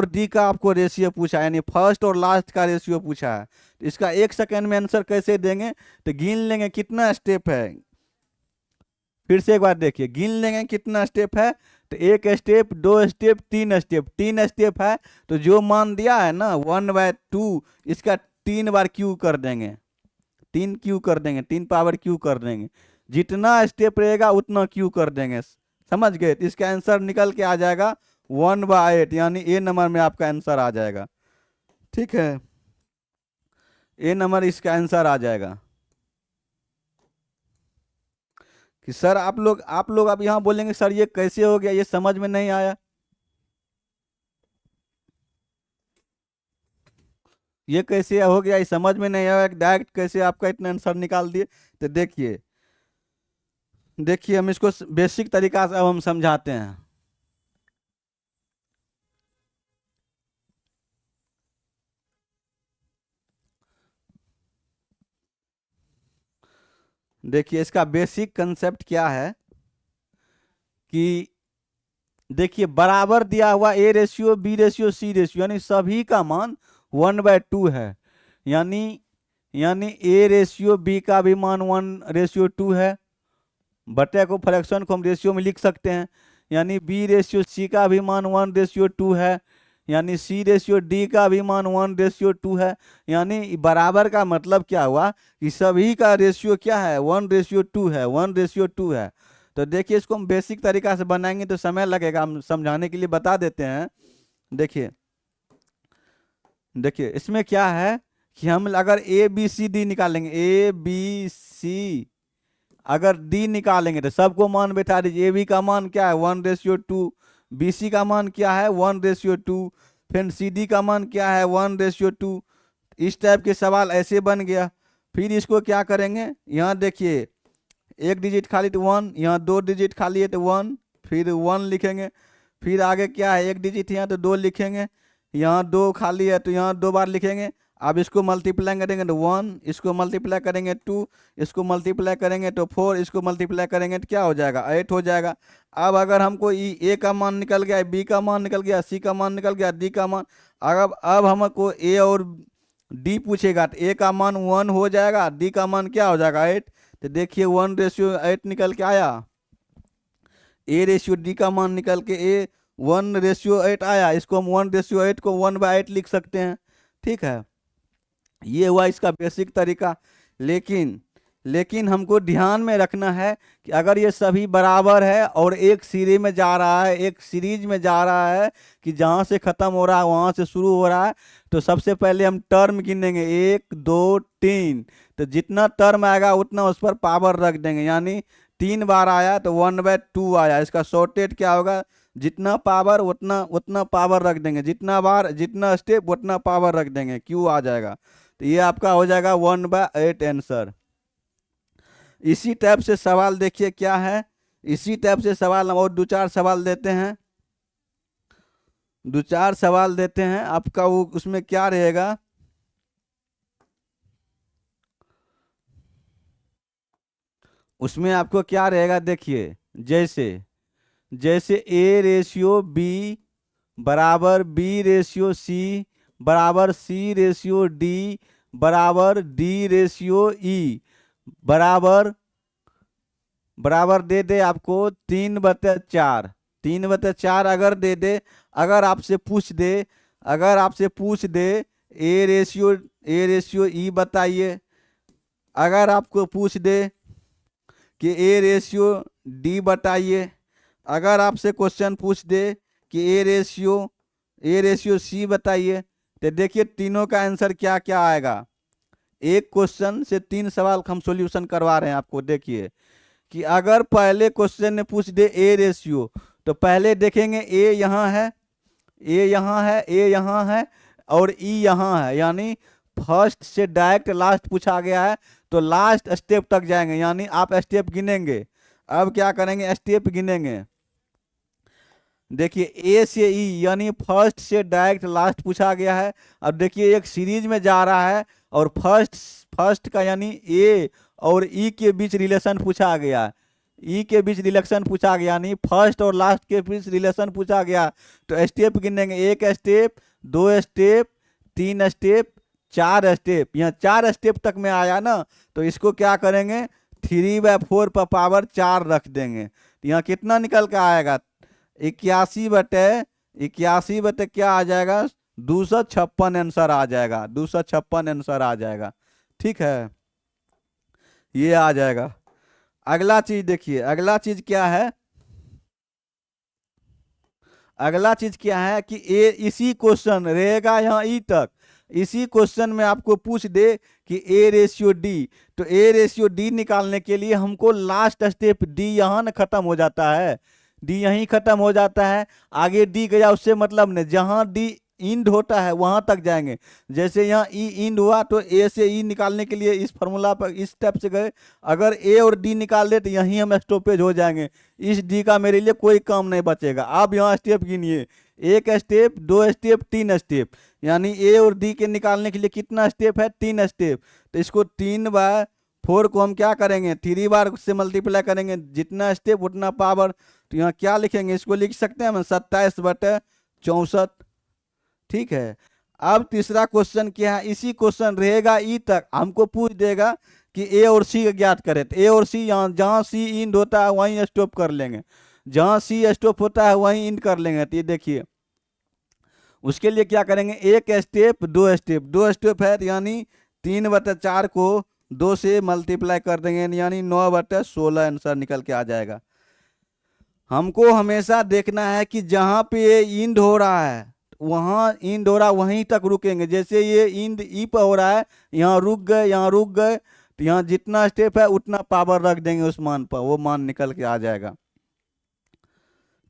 डी का आपको रेशियो पूछा, यानी फर्स्ट और लास्ट का रेशियो पूछा है। तो इसका 1 सेकंड में आंसर कैसे देंगे, तो गिन लेंगे कितना स्टेप है, फिर से एक बार देखिए, गिन लेंगे कितना स्टेप है, तो 1 स्टेप 2 स्टेप 3 स्टेप है, तो जो मान दिया है ना 1/2 इसका 3 बार क्यू कर देंगे, 3 पावर क्यू कर देंगे, जितना स्टेप रहेगा उतना क्यू कर देंगे। समझ गए, तो इसका आंसर निकल के आ जाएगा 1/8, यानी ए नंबर में आपका आंसर आ जाएगा। ठीक है, ए नंबर इसका आंसर आ जाएगा। कि सर आप लोग अब यहाँ बोलेंगे सर ये कैसे हो गया, ये समझ में नहीं आया, ये कैसे हो गया, ये समझ में नहीं आया, डायरेक्ट कैसे आपका इतना आंसर निकाल दिए। तो देखिए हम इसको बेसिक तरीका से अब हम समझाते हैं। देखिए इसका बेसिक कंसेप्ट क्या है कि देखिए बराबर दिया हुआ A ratio B ratio C ratio, यानी सभी का मान 1/2 है, यानी ए रेशियो बी का भी मान 1/2 है, बटे को फ्रैक्शन को हम रेशियो में लिख सकते हैं, यानी बी रेशियो सी का भी मान 1/2 है, यानी C/D का भी मान 1/2 है। यानी बराबर का मतलब क्या हुआ कि सभी का रेशियो क्या है, 1/2 है, 1/2 है। तो देखिए इसको हम बेसिक तरीका से बनाएंगे तो समय लगेगा, हम समझाने के लिए बता देते हैं। देखिए देखिए इसमें क्या है कि हम अगर ABCD निकालेंगे, ABC अगर D निकालेंगे तो सबको मान बैठा दीजिए। AB का मान क्या है 1/2, BC का मान क्या है 1/2, फिर CD का मान क्या है 1/2। इस टाइप के सवाल ऐसे बन गया। फिर इसको क्या करेंगे, यहाँ देखिए एक डिजिट खाली तो 1, यहाँ 2 डिजिट खाली है तो 1, फिर 1 लिखेंगे। फिर आगे क्या है, एक डिजिट यहाँ तो 2 लिखेंगे, यहाँ 2 खाली है तो यहाँ 2 बार लिखेंगे। अब इसको मल्टीप्लाई करेंगे तो 1, इसको मल्टीप्लाई करेंगे 2, इसको मल्टीप्लाई करेंगे तो 4, इसको मल्टीप्लाई करेंगे तो क्या हो जाएगा 8 हो जाएगा। अब अगर हमको ए का मान निकल गया, बी का मान निकल गया, सी का मान निकल गया, डी का मान, अब हमको ए और डी पूछेगा तो ए का मान 1 हो जाएगा, डी का मान क्या हो जाएगा 8। तो देखिए 1/8 निकल के आया। A/D का मान निकल के 1/8 आया। इसको हम 1/8 को 1/8 लिख सकते हैं। ठीक है, ये हुआ इसका बेसिक तरीका। लेकिन हमको ध्यान में रखना है कि अगर ये सभी बराबर है और एक सीरीज में जा रहा है, एक सीरीज में जा रहा है कि जहाँ से ख़त्म हो रहा है वहाँ से शुरू हो रहा है, तो सबसे पहले हम टर्म गिनेंगे 1 2 3। तो जितना टर्म आएगा उतना उस पर पावर रख देंगे। यानी 3 बार आया तो 1/2 आया। इसका शॉर्टेड क्या होगा, जितना पावर उतना पावर रख देंगे, जितना बार जितना स्टेप उतना पावर रख देंगे, Q आ जाएगा। तो ये आपका हो जाएगा 1/8 आंसर। इसी टाइप से सवाल देखिए क्या है, इसी टाइप से सवाल और 2-4 सवाल देते हैं, 2-4 सवाल देते हैं। आपका वो उसमें क्या रहेगा, उसमें आपको क्या रहेगा देखिए, जैसे A/B बराबर B/C बराबर C/D बराबर D/E बराबर दे दे आपको 3/4। 3/4 अगर दे दे, अगर आपसे पूछ दे A/E बताइए, अगर आपको पूछ दे कि A/D बताइए, अगर आपसे क्वेश्चन पूछ दे कि A/C बताइए, तो देखिए तीनों का आंसर क्या क्या आएगा। एक क्वेश्चन से 3 सवाल हम सॉल्यूशन करवा रहे हैं आपको। देखिए कि अगर पहले क्वेश्चन ने पूछ दे A/, तो पहले देखेंगे A यहाँ है, A यहाँ है और E यहाँ है। यानी फर्स्ट से डायरेक्ट लास्ट पूछा गया है तो लास्ट स्टेप तक जाएंगे। यानी आप स्टेप गिनेंगे। अब क्या करेंगे, स्टेप गिनेंगे। देखिए A से E यानी फर्स्ट से डायरेक्ट लास्ट पूछा गया है। अब देखिए एक सीरीज में जा रहा है और फर्स्ट का यानी A और E के बीच रिलेशन पूछा गया, E के बीच रिलेशन पूछा गया, यानी फर्स्ट और लास्ट के बीच रिलेशन पूछा गया। तो स्टेप गिनेंगे, 1 स्टेप, 2 स्टेप, 3 स्टेप, 4 स्टेप। यहाँ 4 स्टेप तक में आया ना, तो इसको क्या करेंगे 3/4 पर पावर 4 रख देंगे। तो यहाँ कितना निकल के आएगा, 81 बटे क्या आ जाएगा 256 आंसर आ जाएगा, 256 आंसर आ जाएगा। ठीक है, ये आ जाएगा। अगला चीज देखिए, अगला चीज क्या है, अगला चीज क्या है कि इसी क्वेश्चन रहेगा यहाँ ई तक। इसी क्वेश्चन में आपको पूछ दे कि A/D, तो A/D निकालने के लिए हमको लास्ट स्टेप D यहाँ न खत्म हो जाता है, D यहीं खत्म हो जाता है। आगे D गया उससे मतलब नहीं, जहां D इंड होता है वहां तक जाएंगे। जैसे यहाँ E इंड हुआ तो A से E निकालने के लिए इस फार्मूला पर इस स्टेप से गए। अगर A और D निकाल दे तो यहीं हम स्टॉपेज हो जाएंगे, इस D का मेरे लिए कोई काम नहीं बचेगा। आप यहाँ स्टेप गिनिए, 1 स्टेप, 2 स्टेप, 3 स्टेप। यानी A और D के निकालने के लिए कितना स्टेप है, 3 स्टेप। तो इसको 3/4 को हम क्या करेंगे 3 बार से मल्टीप्लाई करेंगे, जितना स्टेप उतना पावर। तो यहाँ क्या लिखेंगे, इसको लिख सकते हैं हम 27/64। ठीक है, अब तीसरा क्वेश्चन क्या है, इसी क्वेश्चन रहेगा ई तक। हमको पूछ देगा कि A और C ज्ञात करें, तो A और C यहाँ जहाँ C इंड होता है वहीं स्टॉप कर लेंगे, जहाँ C स्टॉप होता है वहीं इंड कर लेंगे। तो ये देखिए उसके लिए क्या करेंगे, एक स्टेप दो स्टेप है, यानी 3/4 को 2 से मल्टीप्लाई कर देंगे, यानी 9/16 आंसर निकल के आ जाएगा। हमको हमेशा देखना है कि जहां पे ये इंड हो रहा है वहां इंड हो रहा है वहीं तक रुकेंगे। जैसे ये इंड ई पर हो रहा है, यहाँ रुक गए, यहाँ रुक गए, तो यहाँ जितना स्टेप है उतना पावर रख देंगे उस मान पर, वो मान निकल के आ जाएगा।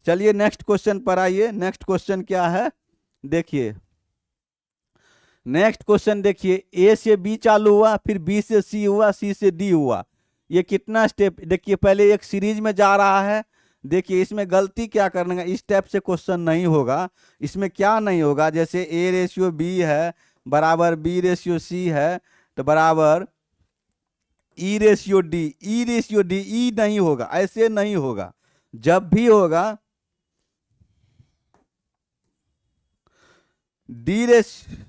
चलिए नेक्स्ट क्वेश्चन पर आइए। नेक्स्ट क्वेश्चन क्या है देखिए, नेक्स्ट क्वेश्चन देखिए, ए से बी चालू हुआ, फिर बी से सी हुआ, सी से डी हुआ, ये कितना स्टेप, देखिए पहले एक सीरीज में जा रहा है। देखिए इसमें गलती क्या करना है, इस टाइप से क्वेश्चन नहीं होगा। इसमें क्या नहीं होगा, जैसे ए रेशियो बी है बराबर बी रेशियो सी है, तो बराबर E ratio D, E ratio D, E नहीं होगा, ऐसे नहीं होगा। जब भी होगा डी रेशियो,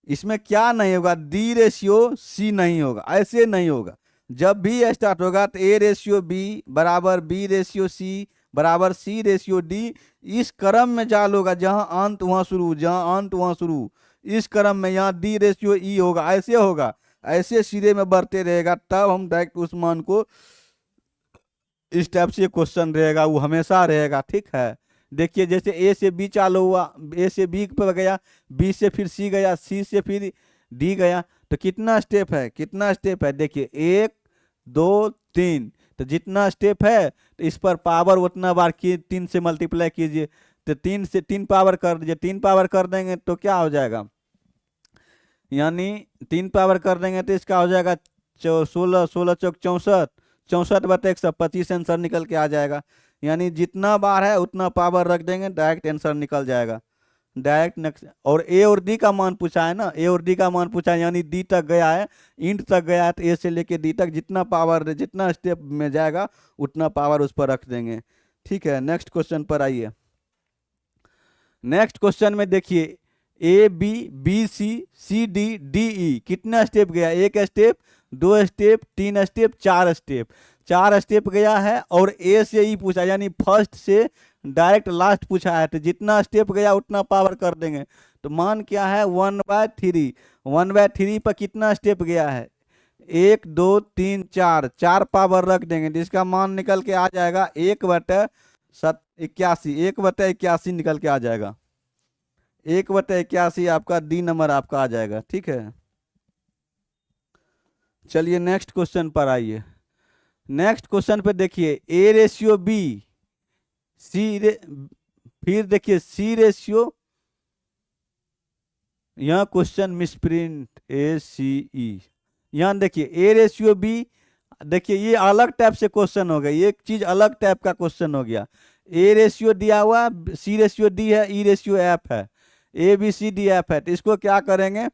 इसमें क्या नहीं होगा, डी रेशियो सी नहीं होगा, ऐसे नहीं होगा। जब भी स्टार्ट होगा तो ए रेशियो बी बराबर बी रेशियो सी बराबर सी रेशियो डी, इस क्रम में चाल होगा, जहां अंत वहां शुरू, जहां अंत वहां शुरू, इस क्रम में यहाँ डी रेशियो ई होगा, ऐसे होगा, ऐसे सिरे में बढ़ते रहेगा, तब हम डायरेक्ट उस मान को, इस टाइप से क्वेश्चन रहेगा, वो हमेशा रहेगा। ठीक है, देखिए जैसे ए से बी चालू हुआ, ए से बी पर गया, बी से फिर सी गया, सी से फिर डी गया, तो कितना स्टेप है, कितना स्टेप है, देखिए 1 2 3, तो जितना स्टेप है तो इस पर पावर उतना बार की 3 से मल्टीप्लाई कीजिए, तो 3 से 3 पावर कर दीजिए, 3 पावर कर देंगे तो क्या हो जाएगा, यानी 3 पावर कर देंगे तो इसका हो जाएगा 16 16 चौक 64, 64/125 आंसर निकल के आ जाएगा। यानी जितना बार है उतना पावर रख देंगे, डायरेक्ट आंसर निकल जाएगा, डायरेक्ट नेक्स्ट। और ए और डी का मान पूछा है ना, ए और डी का मान पूछा है, यानी डी तक गया है, इंट तक गया है, तो ए से लेके डी तक जितना पावर, जितना स्टेप में जाएगा उतना पावर उस पर रख देंगे। ठीक है, नेक्स्ट क्वेश्चन पर आइए। नेक्स्ट क्वेश्चन में देखिए, A B B C C D D E, कितना स्टेप गया, एक step, 2 step, 3 step, 4 step, 4 step गया है। और ए से ई पूछा, यानी फर्स्ट से डायरेक्ट लास्ट पूछा है, तो जितना स्टेप गया उतना पावर कर देंगे। तो मान क्या है 1/3, 1/3 पर कितना स्टेप गया है, 1 2 3 4, 4 पावर रख देंगे, जिसका मान निकल के आ जाएगा 1/81, 1/81 निकल के आ जाएगा, 1/81 आपका डी नंबर आपका आ जाएगा। ठीक है, चलिए नेक्स्ट क्वेश्चन पर आइए। नेक्स्ट क्वेश्चन पे देखिए, ए रेशियो बी फिर देखिए सी रेशियो, यहाँ क्वेश्चन मिसप्रिंट, ए सी ई, यहाँ देखिए ए रेशियो बी, देखिए ये अलग टाइप से क्वेश्चन हो गया, ये एक चीज अलग टाइप का क्वेश्चन हो गया। ए रेशियो दिया हुआ, सी रेशियो डी है, ई रेशियो एफ है, A B C D F है, तो इसको क्या करेंगे,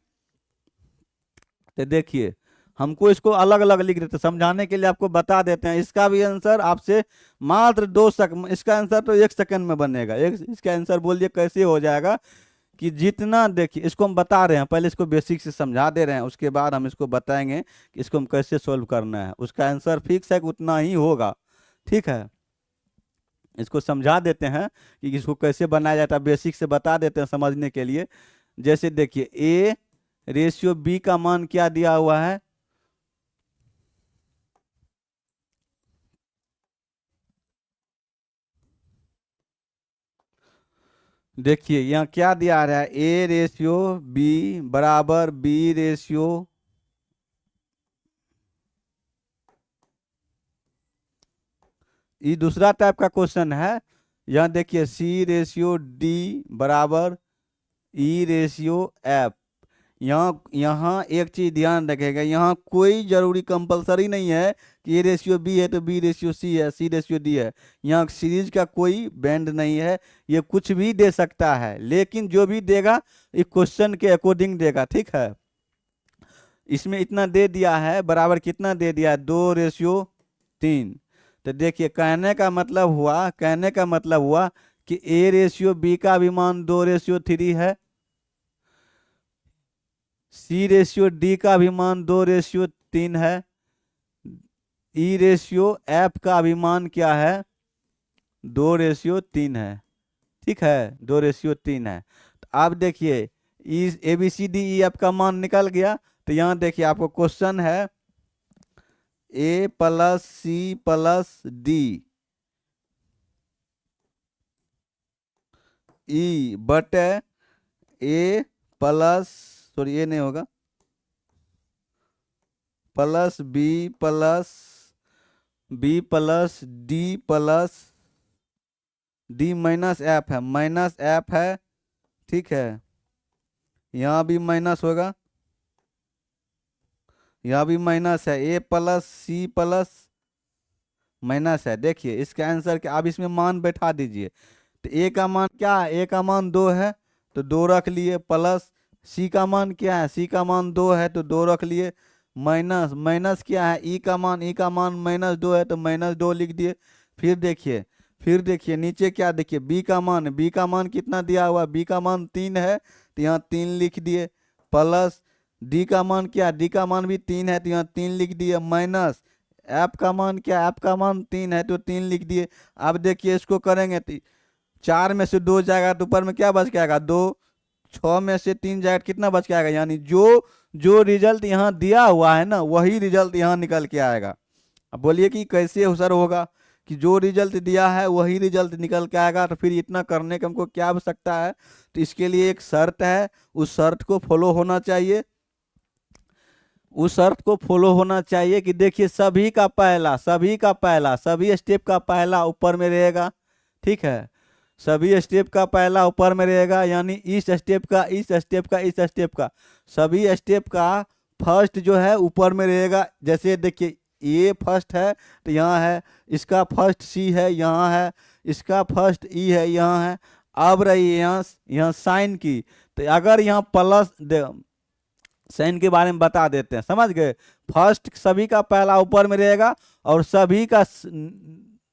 तो देखिए हमको इसको अलग अलग लिख देते, समझाने के लिए आपको बता देते हैं। इसका भी आंसर आपसे मात्र 2 सेकंड, इसका आंसर तो 1 सेकंड में बनेगा। इसका आंसर बोलिए कैसे हो जाएगा, कि जितना, देखिए इसको हम बता रहे हैं, पहले इसको बेसिक से समझा दे रहे हैं, उसके बाद हम इसको बताएंगे कि इसको हम कैसे सोल्व करना है। उसका आंसर फिक्स है, उतना ही होगा। ठीक है, इसको समझा देते हैं कि इसको कैसे बनाया जाता है, बेसिक से बता देते हैं समझने के लिए। जैसे देखिए ए रेशियो बी का मान क्या दिया हुआ है, देखिए यहाँ क्या दिया रहा है, ए रेशियो बी बराबर बी रेशियो, ये दूसरा टाइप का क्वेश्चन है। यहाँ देखिए सी रेशियो डी बराबर ई रेशियो एफ। यहाँ एक चीज ध्यान रखेगा, यहाँ कोई जरूरी कंपलसरी नहीं है कि ए रेशियो बी है तो बी रेशियो सी है, सी रेशियो डी है। यहाँ सीरीज का कोई बैंड नहीं है, ये कुछ भी दे सकता है, लेकिन जो भी देगा ये क्वेश्चन के अकॉर्डिंग देगा। ठीक है, इसमें इतना दे दिया है, बराबर कितना दे दिया है, 2/3। तो देखिए कहने का मतलब हुआ, कहने का मतलब हुआ कि ए रेशियो बी का भी मान 2/3 है, सी रेशियो डी का भी मान 2/3 है, ई रेशियो एफ का भी मान क्या है, 2/3 है। ठीक है, 2:3 है। तो आप देखिए इस ABCDE आपका मान निकल गया। तो यहाँ देखिए आपको क्वेश्चन है A + C + D E बटे A प्लस, सॉरी ये नहीं होगा, plus B plus D minus F है, माइनस F है, ठीक है। यहाँ भी माइनस होगा, यहाँ भी माइनस है, A + C + माइनस है। देखिए इसका आंसर क्या, आप इसमें मान बैठा दीजिए। तो A का मान क्या है, A का मान 2 है तो 2 रख लिए, प्लस C का मान क्या है, C का मान 2 है तो 2 रख लिए, माइनस माइनस क्या है, E का मान -2 है तो -2 लिख दिए। फिर देखिए नीचे क्या, देखिए B का मान कितना दिया हुआ, B का मान 3 है तो यहाँ 3 लिख दिए, प्लस D का मान क्या, D का मान भी 3 है तो यहाँ 3 लिख दिए, माइनस F का मान क्या, F का मान 3 है तो 3 लिख दिए। अब देखिए इसको करेंगे तो 4 में से 2 जाएगा तो ऊपर में क्या बच जाएगा 2, 6 में से 3 जाएगा कितना बच के आएगा, यानी जो रिजल्ट यहाँ दिया हुआ है ना वही रिजल्ट यहाँ निकल के आएगा। अब बोलिए कि कैसे सर होगा, कि जो रिजल्ट दिया है वही रिजल्ट निकल के आएगा, तो फिर इतना करने की हमको क्या आवश्यकता है। तो इसके लिए एक शर्त है, उस शर्त को फॉलो होना चाहिए, उस शर्त को फॉलो होना चाहिए कि देखिए सभी स्टेप का पहला ऊपर में रहेगा, ठीक है, सभी स्टेप का पहला ऊपर में रहेगा, यानी इस स्टेप का सभी स्टेप का फर्स्ट जो है ऊपर में रहेगा। जैसे देखिए ये फर्स्ट है तो यहाँ है, इसका फर्स्ट C है यहाँ है, इसका फर्स्ट E है यहाँ है। अब रही यहाँ साइन की, तो अगर यहाँ प्लस साइन के बारे में बता देते हैं, समझ गए। फर्स्ट सभी का पहला ऊपर में रहेगा और सभी का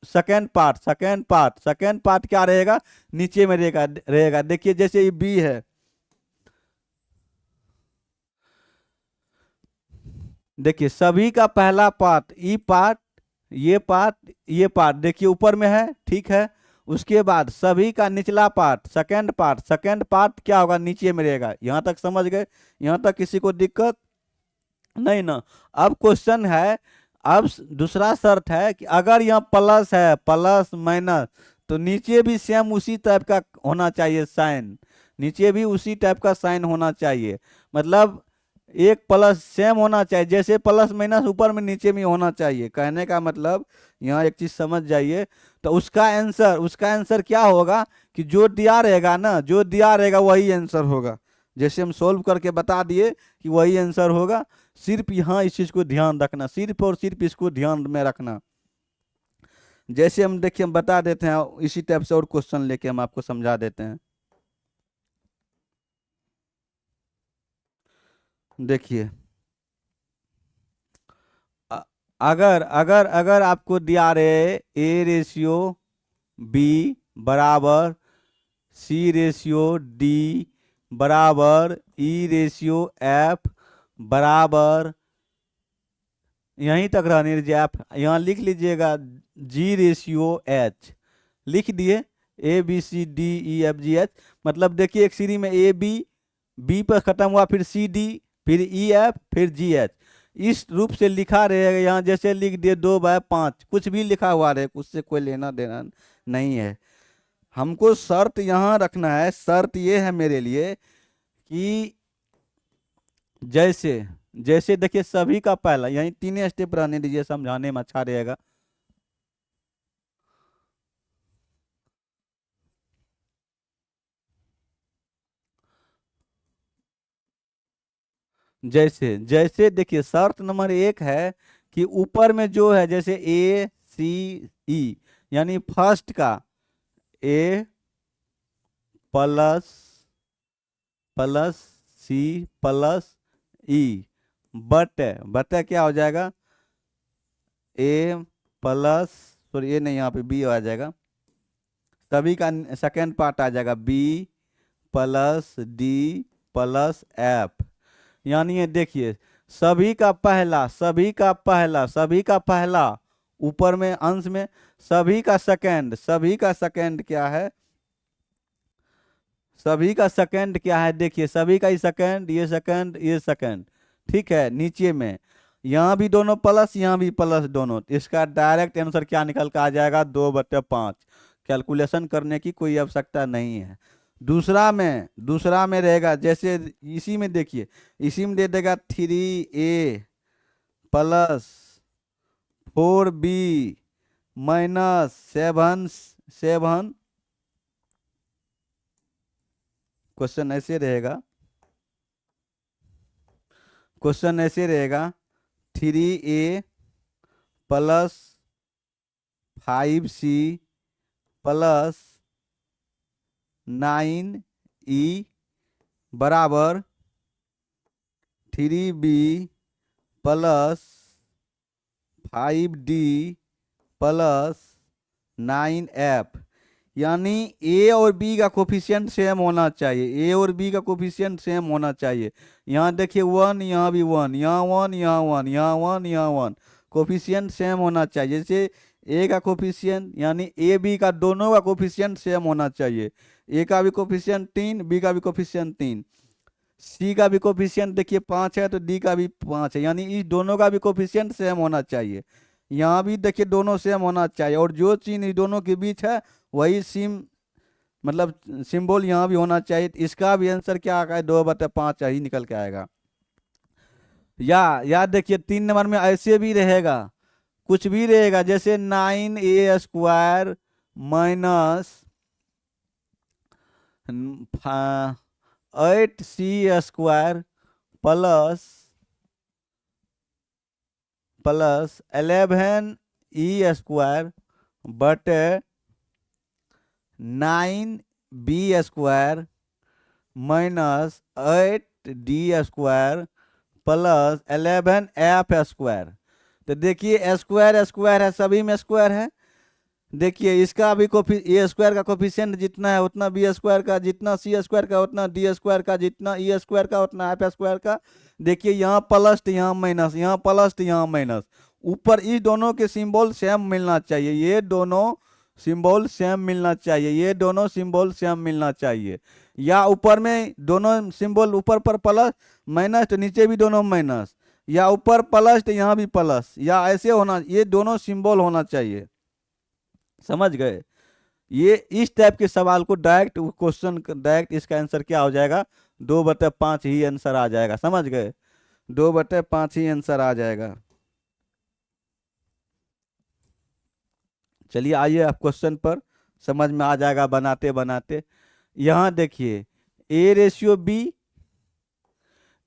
सेकेंड पार्ट क्या रहेगा, नीचे में रहेगा। देखिए जैसे ये B है, देखिए सभी का पहला पार्ट ये पार्ट देखिए ऊपर में है, ठीक है। उसके बाद सभी का निचला पार्ट सेकेंड पार्ट क्या होगा, नीचे में रहेगा। यहाँ तक समझ गए, यहाँ तक किसी को दिक्कत नहीं ना। अब क्वेश्चन है, अब दूसरा शर्त है कि अगर यहाँ प्लस है, प्लस माइनस, तो नीचे भी सेम उसी टाइप का होना चाहिए साइन, नीचे भी उसी टाइप का साइन होना चाहिए, मतलब एक प्लस सेम होना चाहिए, जैसे प्लस माइनस ऊपर में नीचे में होना चाहिए। कहने का मतलब यहाँ एक चीज समझ जाइए, तो उसका आंसर क्या होगा कि जो दिया रहेगा वही आंसर होगा। जैसे हम सोल्व करके बता दिए कि वही आंसर होगा। सिर्फ यहाँ इस चीज को ध्यान रखना, सिर्फ और सिर्फ इसको ध्यान में रखना। जैसे हम देखिए हम बता देते हैं, इसी टाइप से और क्वेश्चन लेके हम आपको समझा देते हैं। देखिए अगर आपको दिया रहे A/B बराबर C/D बराबर E/F बराबर, यहीं तक रहने दीजिए, आप यहाँ लिख लीजिएगा G/H, लिख दिए ABCDEFGH। मतलब देखिए एक सीरीज में B पर खत्म हुआ, फिर CD, फिर EF, फिर GH, इस रूप से लिखा रहेगा। यहाँ जैसे लिख दिए 2/5, कुछ भी लिखा हुआ रहे, उससे कोई लेना देना नहीं है। हमको शर्त यहाँ रखना है, शर्त ये है मेरे लिए कि जैसे देखिए सभी का पहला, यही 3 स्टेप रहने दीजिए, समझाने में अच्छा रहेगा। जैसे देखिए शर्त नंबर 1 है कि ऊपर में जो है जैसे ACE, यानी फर्स्ट का A plus C plus E बटे क्या हो जाएगा, A प्लस, सॉरी ये नहीं, यहाँ पे B आ जाएगा, सभी का सेकेंड पार्ट आ जाएगा B plus D plus F। यानी ये देखिए सभी का पहला ऊपर में अंश में, सभी का सेकेंड क्या है सभी का सेकंड क्या है, देखिए सभी का ही सेकंड, ये सेकंड, ये सेकंड, ठीक है। नीचे में यहाँ भी दोनों प्लस, यहाँ भी प्लस दोनों, तो इसका डायरेक्ट आंसर क्या निकल कर आ जाएगा, 2/5। कैलकुलेशन करने की कोई आवश्यकता नहीं है। दूसरा में रहेगा, जैसे इसी में देखिए, इसी में दे देगा 3a plus 4b minus 7। Question ऐसे रहेगा, 3a plus 5c plus 9e बराबर 3b plus 5d plus 9f। यानी ए और बी का कोफिशिएंट सेम होना चाहिए, ए और बी का कोफिशिएंट सेम होना चाहिए। यहाँ देखिए 1, यहाँ भी 1, यहाँ 1, यहाँ 1, यहाँ 1, यहाँ 1, कोफिशिएंट सेम होना चाहिए। जैसे ए का कोफिशिएंट यानी ए बी का दोनों का कोफिशिएंट सेम होना चाहिए। ए का भी कोफिशिएंट 3, बी का भी कोफिशिएंट 3, सी का भी कोफिशिएंट देखिए 5 है, तो डी का भी 5 है, यानी इस दोनों का भी कोफिशिएंट सेम होना चाहिए। यहाँ भी देखिए दोनों सेम होना चाहिए, और जो चीज इस दोनों के बीच है वही मतलब सिंबल यहाँ भी होना चाहिए। तो इसका भी आंसर क्या आएगा, 2/5 ही निकल के आएगा। या देखिए 3 नंबर में ऐसे भी रहेगा, कुछ भी रहेगा, जैसे 9a² minus 8c² plus 11e² बटे 9b² minus 8d² plus 11f²। तो देखिए स्क्वायर स्क्वायर है, सभी में स्क्वायर है। देखिए इसका भी ए स्क्वायर का कोफिशिएंट जितना है उतना बी स्क्वायर का, जितना सी स्क्वायर का उतना डी स्क्वायर का, जितना ई स्क्वायर का उतना एफ स्क्वायर का। देखिए यहाँ प्लस, यहाँ माइनस, यहाँ प्लस, यहाँ माइनस। ऊपर इस दोनों के सिंबल सेम मिलना चाहिए, ये दोनों सिंबल सेम मिलना चाहिए, ये दोनों सिंबल सेम मिलना चाहिए। या ऊपर में दोनों सिंबल ऊपर पर प्लस माइनस, तो नीचे भी दोनों माइनस, या ऊपर प्लस तो यहाँ भी प्लस, या ऐसे होना, ये दोनों सिंबल होना चाहिए। समझ गए? ये इस टाइप के सवाल को डायरेक्ट क्वेश्चन, डायरेक्ट इसका आंसर क्या हो जाएगा, 2/5 ही आंसर आ जाएगा। समझ गए? 2/5 ही आंसर आ जाएगा। चलिए आइए आप क्वेश्चन पर, समझ में आ जाएगा बनाते बनाते। यहाँ देखिए a/b,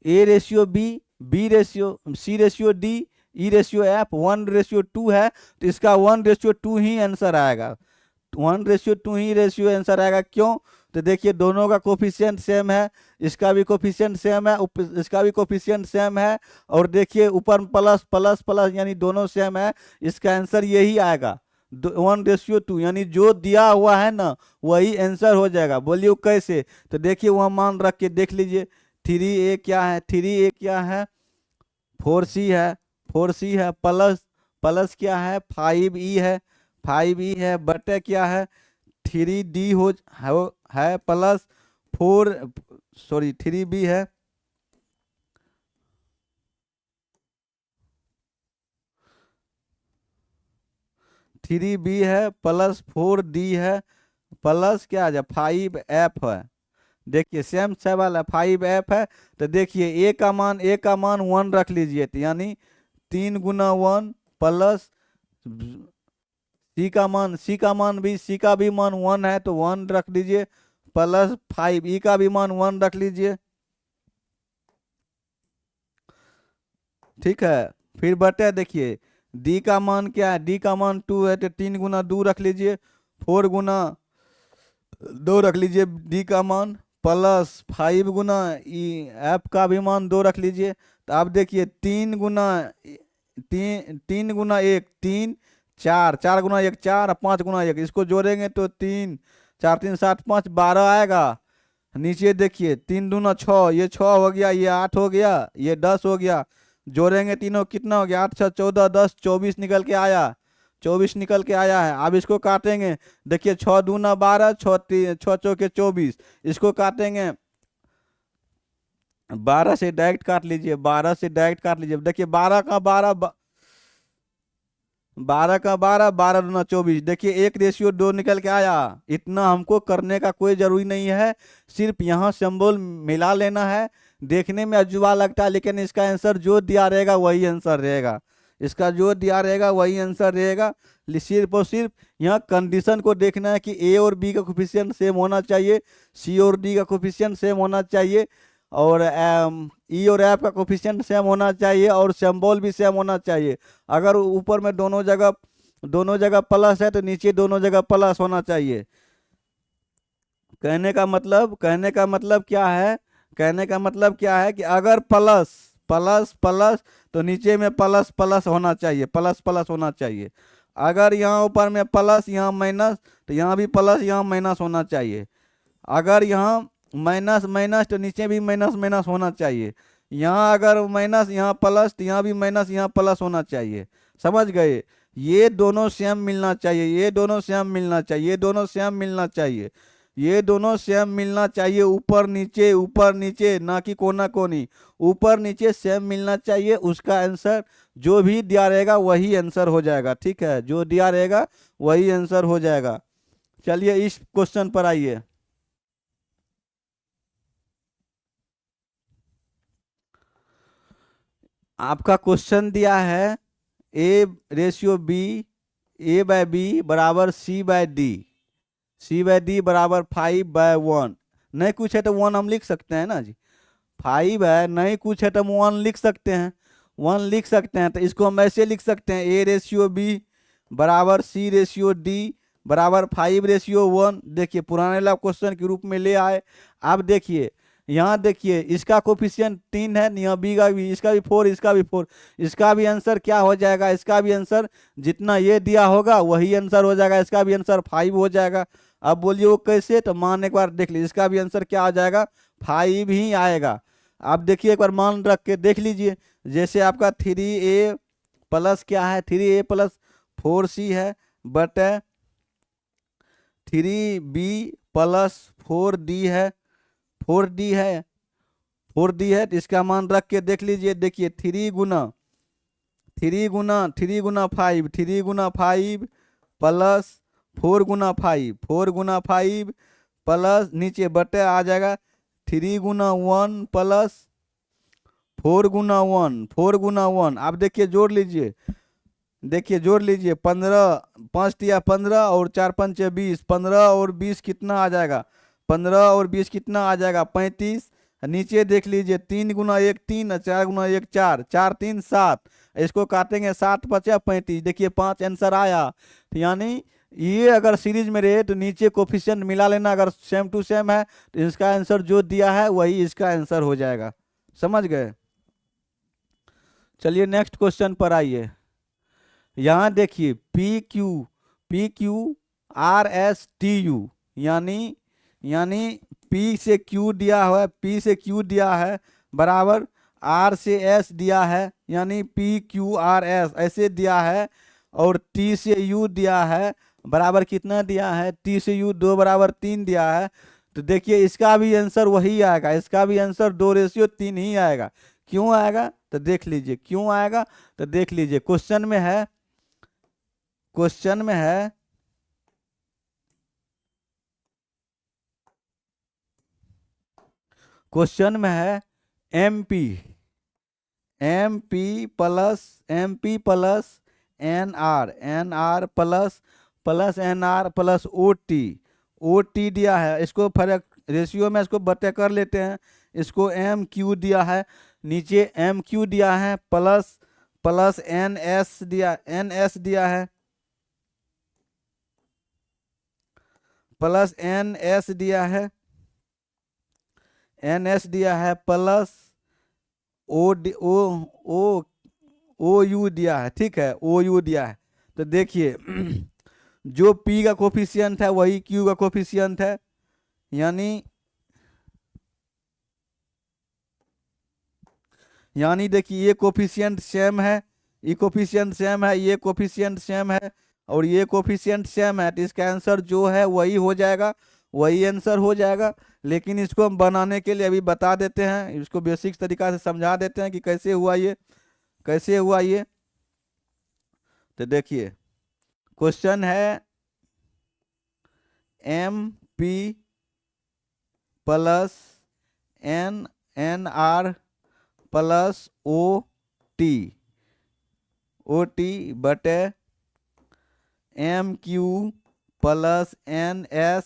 a/b, b/c/d, e/f 1/2 है, तो इसका 1/2 ही आंसर आएगा, 1/2 ही रेशियो आंसर आएगा। क्यों? तो देखिए दोनों का कोफिशिएंट सेम है, इसका भी कोफिशिएंट सेम है, इसका भी कोफिशिएंट सेम है, और देखिए ऊपर प्लस प्लस प्लस, यानी दोनों सेम है। इसका आंसर यही आएगा 1/2, यानी जो दिया हुआ है ना वही आंसर हो जाएगा। बोलिए कैसे? तो देखिए वहाँ मान रख के देख लीजिए, 3a क्या है, 3a क्या है, 4c है, 4c है, प्लस क्या है, 5e है, 5e है, बटे क्या है, 3d है प्लस 3b है, थ्री बी है प्लस 4d है, प्लस क्या है 5f है। देखिए सेम सवाल है, 5f है। तो देखिए a का मान 1 रख लीजिए, तो यानी 3 गुना 1 प्लस c का मान c का भी मान 1 है, तो 1 रख दीजिए, प्लस 5 e का भी मान 1 रख लीजिए। ठीक है, फिर बटे देखिए d का मान क्या है, d का मान 2 है, तो 3 गुना 2 रख लीजिए, 4 गुना 2 रख लीजिए d का मान, प्लस 5 गुना f का भी मान 2 रख लीजिए। तो आप देखिए 3 गुना 1 3, 4 गुना 1 4, 5 गुना 1, इसको जोड़ेंगे तो 3 4 3 7 5 12 आएगा। नीचे देखिए 3 दूना 6, ये 6 हो गया, ये 8 हो गया, ये 10 हो गया, जोड़ेंगे तीनों कितना हो गया, 8 6 14 10 24 निकल के आया। 24 निकल के आया है। अब इसको काटेंगे, देखिए 6 दूना 12, 6 चौके 24, इसको काटेंगे 12 से डायरेक्ट काट लीजिए, 12 से डायरेक्ट काट लीजिए। देखिए 12 का 12, 12 का 12, 12 दूना 24, देखिए 1:2 निकल के आया। इतना हमको करने का कोई जरूरी नहीं है, सिर्फ यहाँ सिंबल मिला लेना है। देखने में अजूबा लगता है, लेकिन इसका आंसर जो दिया रहेगा वही आंसर रहेगा, इसका जो दिया रहेगा वही आंसर रहेगा। सिर्फ और सिर्फ यहाँ कंडीशन को देखना है कि ए और बी का कोफिशिएंट सेम होना चाहिए, सी और डी का कोफिशिएंट सेम होना चाहिए, और ई और एफ का कोफिशिएंट सेम होना चाहिए, और सिंबल भी सेम होना चाहिए। अगर ऊपर में दोनों जगह प्लस है तो नीचे दोनों जगह प्लस होना चाहिए। कहने का मतलब क्या है, कहने का मतलब क्या है कि अगर प्लस प्लस प्लस तो नीचे में प्लस प्लस होना चाहिए, प्लस प्लस होना चाहिए। अगर यहाँ ऊपर में प्लस यहाँ माइनस तो यहाँ भी प्लस यहाँ माइनस होना चाहिए। अगर यहाँ माइनस माइनस तो नीचे भी माइनस माइनस होना चाहिए। यहाँ अगर माइनस यहाँ प्लस तो यहाँ भी माइनस यहाँ प्लस होना चाहिए। समझ गए? ये दोनों सेम मिलना चाहिए, ये दोनों सेम मिलना चाहिए, ये दोनों सेम मिलना चाहिए, ये दोनों सेम मिलना चाहिए। ऊपर नीचे ना कि कोना कोनी, ऊपर नीचे सेम मिलना चाहिए। उसका आंसर जो भी दिया रहेगा वही आंसर हो जाएगा। ठीक है, जो दिया रहेगा वही आंसर हो जाएगा। चलिए इस क्वेश्चन पर आइए। आपका क्वेश्चन दिया है A/B, A/B बराबर C/D, C/D बराबर 5/1। नहीं कुछ है तो 1 हम लिख सकते हैं ना जी। 5 है, नहीं कुछ है तो हम 1 लिख सकते हैं, 1 लिख सकते हैं। तो इसको हम ऐसे लिख सकते हैं A/B बराबर C/D बराबर 5/1। देखिए पुराने वाला क्वेश्चन के रूप में ले आए। अब देखिए यहाँ देखिए इसका कोफिशिएंट 3 है, यहाँ बी का भी, इसका भी 4, इसका भी 4। इसका भी आंसर क्या हो जाएगा, इसका भी आंसर जितना ये दिया होगा वही आंसर हो जाएगा, इसका भी आंसर 5 हो जाएगा। अब बोलिए वो कैसे, तो मान एक बार देख लीजिए, इसका भी आंसर क्या आ जाएगा, 5 ही आएगा। आप देखिए एक बार मान रख के देख लीजिए। जैसे आपका 3A प्लस क्या है, 3A प्लस 4C है, बट 3B प्लस 4D है, 4D है, 4D है। तो इसका मान रख के देख लीजिए। देखिए 3 गुना 5, 3 गुना 5 प्लस 4 गुना 5, 4 गुना 5 प्लस नीचे बटे आ जाएगा 3 गुना 1 प्लस 4 गुना 1, 4 गुना 1। आप देखिए जोड़ लीजिए, देखिए जोड़ लीजिए, 15, 5 या 15 और 4 5 20, 15 और 20 कितना आ जाएगा, 15 और 20 कितना आ जाएगा, 35। नीचे देख लीजिए 3 गुना 1 3, 4 गुना 1 4, 4 3 7, इसको काटेंगे 7 5 35, देखिए 5 आंसर आया। तो यानी ये अगर सीरीज में रहे तो नीचे कोफिशिएंट मिला लेना, अगर सेम टू सेम है तो इसका आंसर जो दिया है वही इसका आंसर हो जाएगा। समझ गए? चलिए नेक्स्ट क्वेश्चन पर आइए। यहाँ देखिए PQ यानी P से Q दिया हुआ है, P से Q दिया है बराबर R से S दिया है, यानी PQRS ऐसे दिया है। और T से U दिया है बराबर कितना दिया है, T से U 2 बराबर 3 दिया है। तो देखिए इसका भी आंसर वही आएगा, इसका भी आंसर 2:3 ही आएगा। क्यों आएगा तो देख लीजिए, क्यों आएगा तो देख लीजिए। क्वेश्चन में है MP plus NR plus NR plus OT दिया है। इसको फर्क रेशियो में इसको बटे कर लेते हैं। इसको MQ दिया है, नीचे MQ दिया है, प्लस NS दिया है, प्लस NS दिया है, NS दिया है, प्लस OU दिया है। ठीक है, OU दिया है। तो देखिए जो P का कोफिशिएंट है वही Q का कोफिशिएंट है, यानी देखिए ये कोफिशिएंट सेम है, ये कोफिशिएंट सेम है, ये कोफिशिएंट सेम है, और ये कोफिशिएंट सेम है, तो इसका आंसर जो है वही हो जाएगा, वही आंसर हो जाएगा। लेकिन इसको हम बनाने के लिए अभी बता देते हैं, इसको बेसिक तरीका से समझा देते हैं कि कैसे हुआ ये, कैसे हुआ ये। तो देखिए क्वेश्चन है MP plus NR plus OT बटे MQ plus NS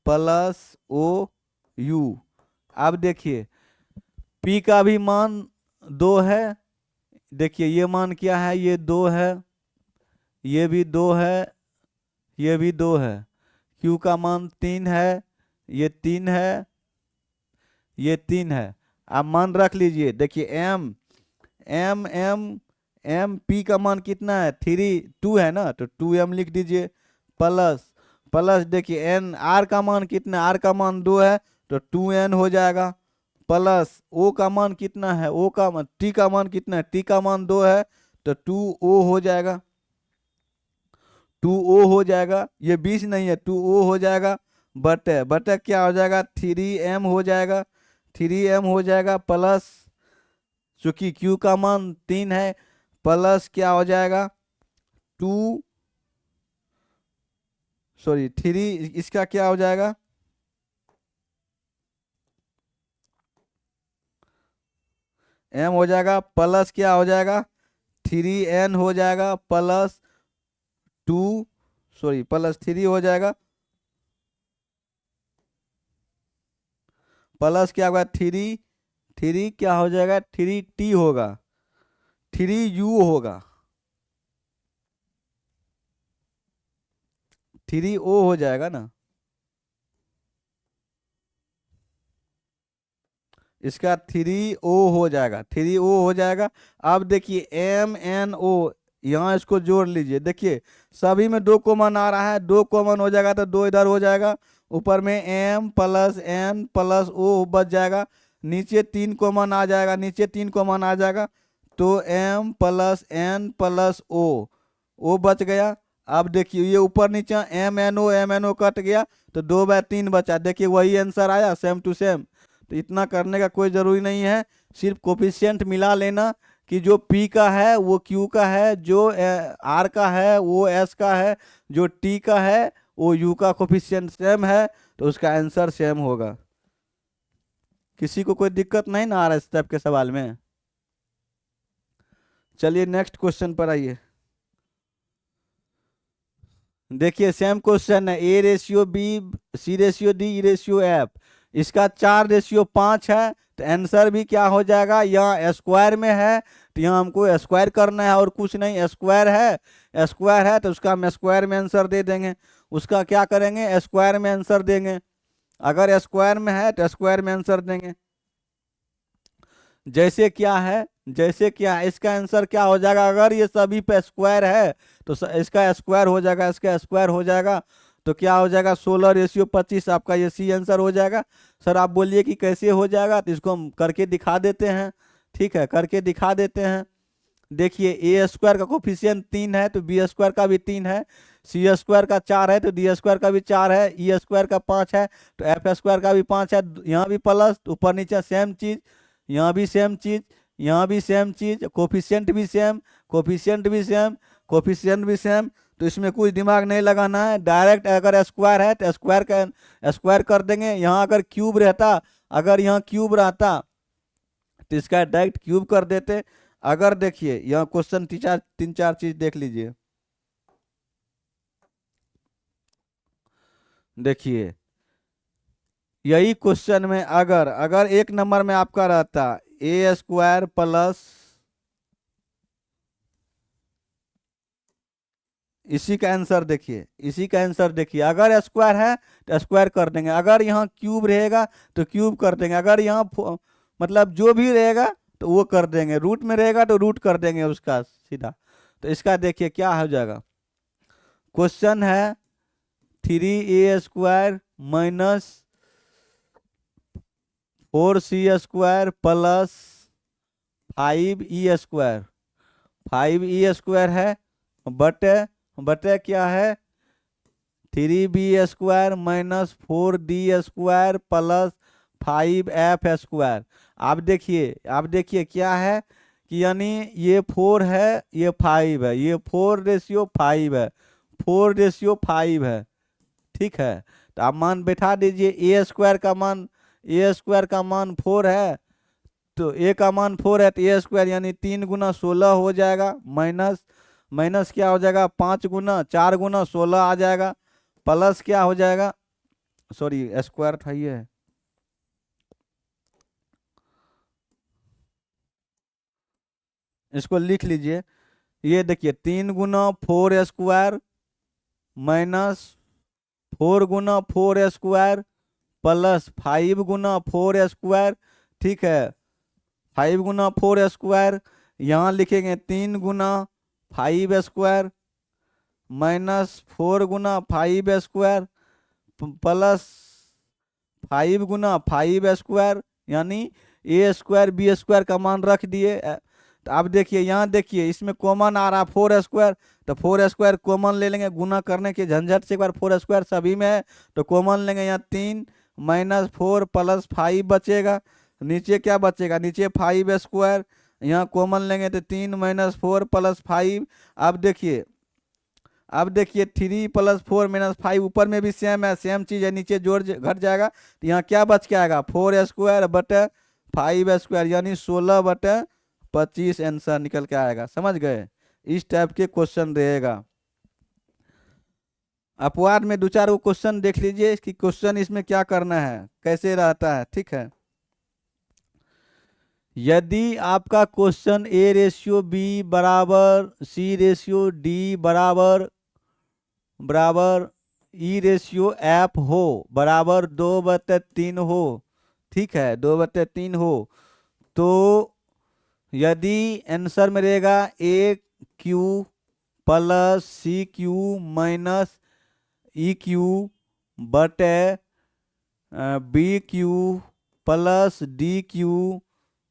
plus OU। अब देखिए P का भी मान 2 है, देखिए ये मान क्या है, ये 2 है, ये भी 2 है, ये भी 2 है। Q का मान 3 है, ये 3 है, ये 3 है। आप मान रख लीजिए। देखिए MP का मान कितना है, 2 है ना, तो 2M लिख दीजिए। प्लस देखिए R का मान कितना है, R का मान 2 है, तो 2N हो जाएगा। प्लस O का मान कितना है, T का मान कितना है, T का मान 2 है, तो 2O हो जाएगा, 2O हो जाएगा। ये 20 नहीं है, 2O हो जाएगा। बटे क्या हो जाएगा, 3M हो जाएगा, 3M हो जाएगा। प्लस चूंकि Q का मान 3 है, प्लस क्या हो जाएगा 3, इसका क्या हो जाएगा, M हो जाएगा। प्लस क्या हो जाएगा 3N हो जाएगा, प्लस 3 हो जाएगा। प्लस क्या होगा 3 क्या हो जाएगा, 3T होगा, 3U होगा, 3O हो जाएगा ना। इसका 3O हो जाएगा, 3O हो जाएगा। अब देखिए MNO, यहाँ इसको जोड़ लीजिए। देखिए सभी में 2 कॉमन आ रहा है, 2 कॉमन हो जाएगा तो 2 इधर हो जाएगा। ऊपर में M plus N plus O बच जाएगा। नीचे 3 कॉमन आ जाएगा, नीचे 3 कॉमन आ जाएगा, तो M plus N plus O बच गया। अब देखिए ये ऊपर नीचे MNO कट गया, तो 2/3 बचा। देखिए वही आंसर आया, सेम टू सेम। तो इतना करने का कोई ज़रूरी नहीं है, सिर्फ कोफिशिएंट मिला लेना कि जो P का है वो Q का है, जो R का है वो S का है, जो T का है वो U का कोफिशिएंट सेम है, तो उसका आंसर सेम होगा। किसी को कोई दिक्कत नहीं ना आ रहा इस टाइप के सवाल में। चलिए नेक्स्ट क्वेश्चन पर आइए। देखिए सेम क्वेश्चन है, A/B, C/D, E/F। इसका 4/5 है, तो आंसर भी क्या हो जाएगा, यहाँ स्क्वायर में है, तो यहाँ हमको स्क्वायर करना है और कुछ नहीं। स्क्वायर है तो उसका हम स्क्वायर में आंसर दे देंगे। उसका क्या करेंगे, स्क्वायर में आंसर देंगे। अगर स्क्वायर में है तो स्क्वायर में आंसर देंगे। जैसे क्या है, इसका आंसर क्या हो जाएगा, अगर ये सभी पे स्क्वायर है तो इसका स्क्वायर हो जाएगा, इसका स्क्वायर हो जाएगा, तो क्या हो जाएगा 16/25। आपका ये सी आंसर हो जाएगा। सर आप बोलिए कि कैसे हो जाएगा, तो इसको हम करके दिखा देते हैं। ठीक है, करके दिखा देते हैं। देखिए A² का कोफिशिएंट 3 है, तो B² का भी 3 है। C² का 4 है, तो D² का भी 4 है। E² का 5 है, तो F² का भी 5 है। यहाँ भी प्लस, ऊपर नीचे सेम चीज, यहाँ भी सेम चीज, यहाँ भी सेम चीज, कोफिशिएंट भी सेम, कोफिशिएंट भी सेम, कोफिशिएंट भी सेम। तो इसमें कुछ दिमाग नहीं लगाना है, डायरेक्ट अगर स्क्वायर है तो स्क्वायर कर देंगे। यहाँ अगर क्यूब रहता, अगर यहाँ क्यूब रहता तो इसका डायरेक्ट क्यूब कर देते। अगर देखिए यहाँ क्वेश्चन 3-4 चीज देख लीजिए। देखिए यही क्वेश्चन में अगर 1 नंबर में आपका रहता A² प्लस, इसी का आंसर देखिए, इसी का आंसर देखिए। अगर स्क्वायर है तो स्क्वायर कर देंगे, अगर यहाँ क्यूब रहेगा तो क्यूब कर देंगे, अगर यहाँ मतलब जो भी रहेगा तो वो कर देंगे, रूट में रहेगा तो रूट कर देंगे उसका सीधा। तो इसका देखिए क्या हो जाएगा। क्वेश्चन है 3A² minus 4C² plus 5E², 5E² है, बटे बटे क्या है 3b² minus 4d² plus 5f²। आप देखिए क्या है कि यानी ये 4 है, ये 5 है, ये 4:5 है, 4:5 है। ठीक है, तो आप मान बैठा दीजिए। ए स्क्वायर का मान 4 है, तो ए का मान 4 है, तो ए² यानी 3 गुना 16 हो जाएगा। माइनस माइनस क्या हो जाएगा 5 गुना 4 गुना 16 आ जाएगा। प्लस क्या हो जाएगा, सॉरी स्क्वायर था ये, इसको लिख लीजिए। ये देखिए 3 गुना 4² माइनस 4 गुना 4² प्लस 5 गुना 4²। ठीक है, 5 गुना 4², यहाँ लिखेंगे 3 गुना 5² माइनस 4 गुना 5² प्लस 5 गुना 5² यानी a²b² का मान रख दिए। तो अब देखिए यहाँ देखिए इसमें कॉमन आ रहा है 4², तो 4² कॉमन ले लेंगे, गुना करने के झंझट से एक बार 4² सभी में है तो कॉमन लेंगे। यहाँ 3 माइनस 4 प्लस 5 बचेगा, नीचे क्या बचेगा, नीचे 5², यहाँ कॉमन लेंगे तो 3 माइनस 4 प्लस 5। अब देखिए 3 प्लस 4 माइनस 5 ऊपर में भी सेम है, सेम चीज है, नीचे जोड़ घट जाएगा, तो यहाँ क्या बच के आएगा 4² बटे 5² यानी 16/25 आंसर निकल के आएगा। समझ गए, इस टाइप के क्वेश्चन रहेगा। अपवाद में 2-4 क्वेश्चन देख लीजिए कि क्वेश्चन इसमें क्या करना है, कैसे रहता है। ठीक है, यदि आपका क्वेश्चन a/b बराबर c/d बराबर e/f हो, बराबर 2/3 हो, ठीक है 2/3 हो, तो यदि आंसर में रहेगा AQ plus CQ minus EQ बटे BQ plus DQ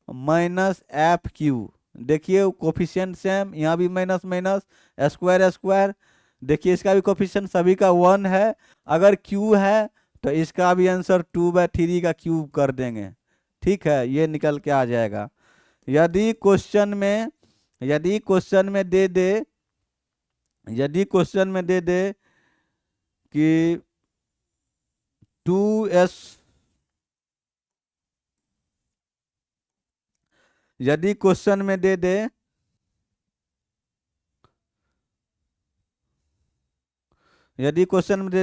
minus FQ। देखिए कोफिशिएंट सेम, यहाँ भी माइनस माइनस स्क्वायर। देखिए इसका भी कोफिशिएंट सभी का 1 है। अगर Q है तो इसका भी आंसर 2/3 का क्यूब कर देंगे। ठीक है, ये निकल के आ जाएगा। यदि क्वेश्चन में दे दे कि 2s, यदि क्वेश्चन में दे दे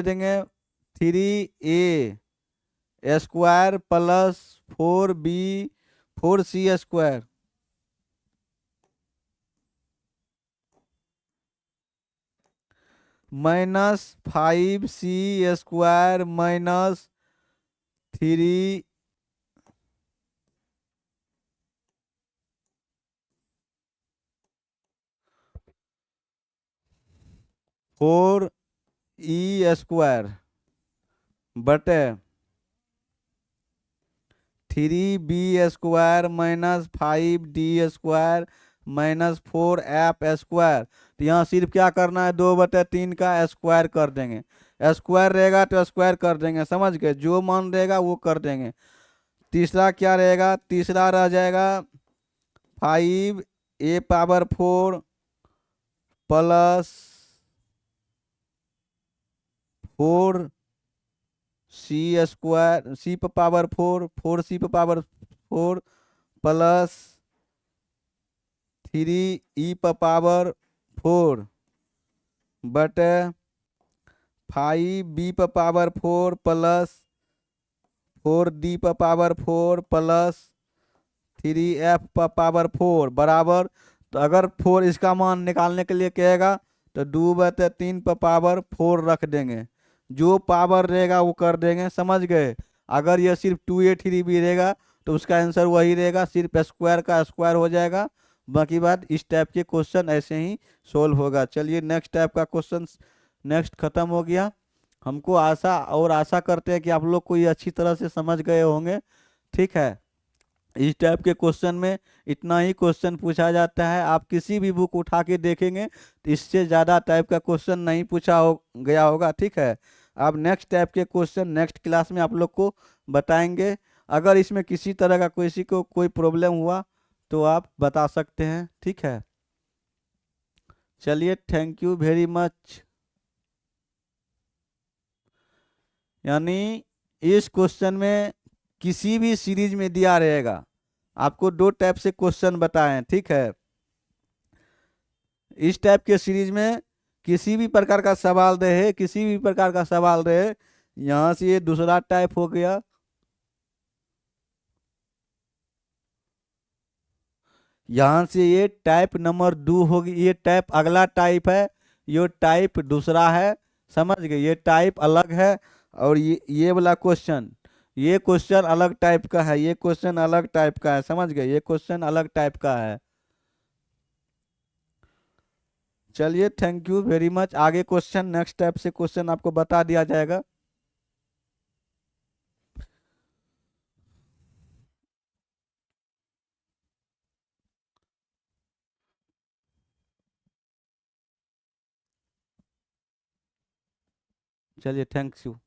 देंगे 3a² plus 4c² minus 5c² minus 3 4e² बटे 3b² minus 5d² minus 4f²। तो यहाँ सिर्फ क्या करना है 2/3 का स्क्वायर कर देंगे। स्क्वायर रहेगा तो स्क्वायर कर देंगे, समझ गए, जो मान रहेगा वो कर देंगे। तीसरा क्या रहेगा, तीसरा रह जाएगा 5a⁴ plus 4c² 4c⁴ plus 3e⁴ बटे 5b⁴ plus 4d⁴ plus 3f⁴ बराबर। तो अगर 4 इसका मान निकालने के लिए कहेगा तो 2/3 रख देंगे, जो पावर रहेगा वो कर देंगे। समझ गए, अगर यह सिर्फ 2a3b रहेगा तो उसका आंसर वही रहेगा, सिर्फ स्क्वायर का स्क्वायर हो जाएगा। बाकी बात इस टाइप के क्वेश्चन ऐसे ही सोल्व होगा। चलिए नेक्स्ट टाइप का क्वेश्चन नेक्स्ट खत्म हो गया। हमको आशा करते हैं कि आप लोग को ये अच्छी तरह से समझ गए होंगे। ठीक है, इस टाइप के क्वेश्चन में इतना ही क्वेश्चन पूछा जाता है। आप किसी भी बुक उठा के देखेंगे तो इससे ज़्यादा टाइप का क्वेश्चन नहीं पूछा गया होगा, ठीक है। अब नेक्स्ट टाइप के क्वेश्चन नेक्स्ट क्लास में आप लोग को बताएंगे। अगर इसमें किसी तरह का किसी को कोई प्रॉब्लम हुआ तो आप बता सकते हैं, ठीक है। चलिए, थैंक यू वेरी मच। यानी इस क्वेश्चन में किसी भी सीरीज में दिया रहेगा, आपको दो टाइप से क्वेश्चन बताएं, ठीक है। इस टाइप के सीरीज में किसी भी प्रकार का सवाल रहे, किसी भी प्रकार का सवाल रहे, यहां से ये दूसरा टाइप हो गया, यहां से ये टाइप नंबर 2 होगी, ये टाइप अगला टाइप है, ये टाइप दूसरा है, समझ गए। ये टाइप अलग है और ये वाला क्वेश्चन, ये क्वेश्चन अलग टाइप का है, ये क्वेश्चन अलग टाइप का है, समझ गए। ये क्वेश्चन अलग टाइप का है। चलिए, थैंक यू वेरी मच। आगे क्वेश्चन नेक्स्ट टाइप से क्वेश्चन आपको बता दिया जाएगा। चलिए, थैंक्स यू।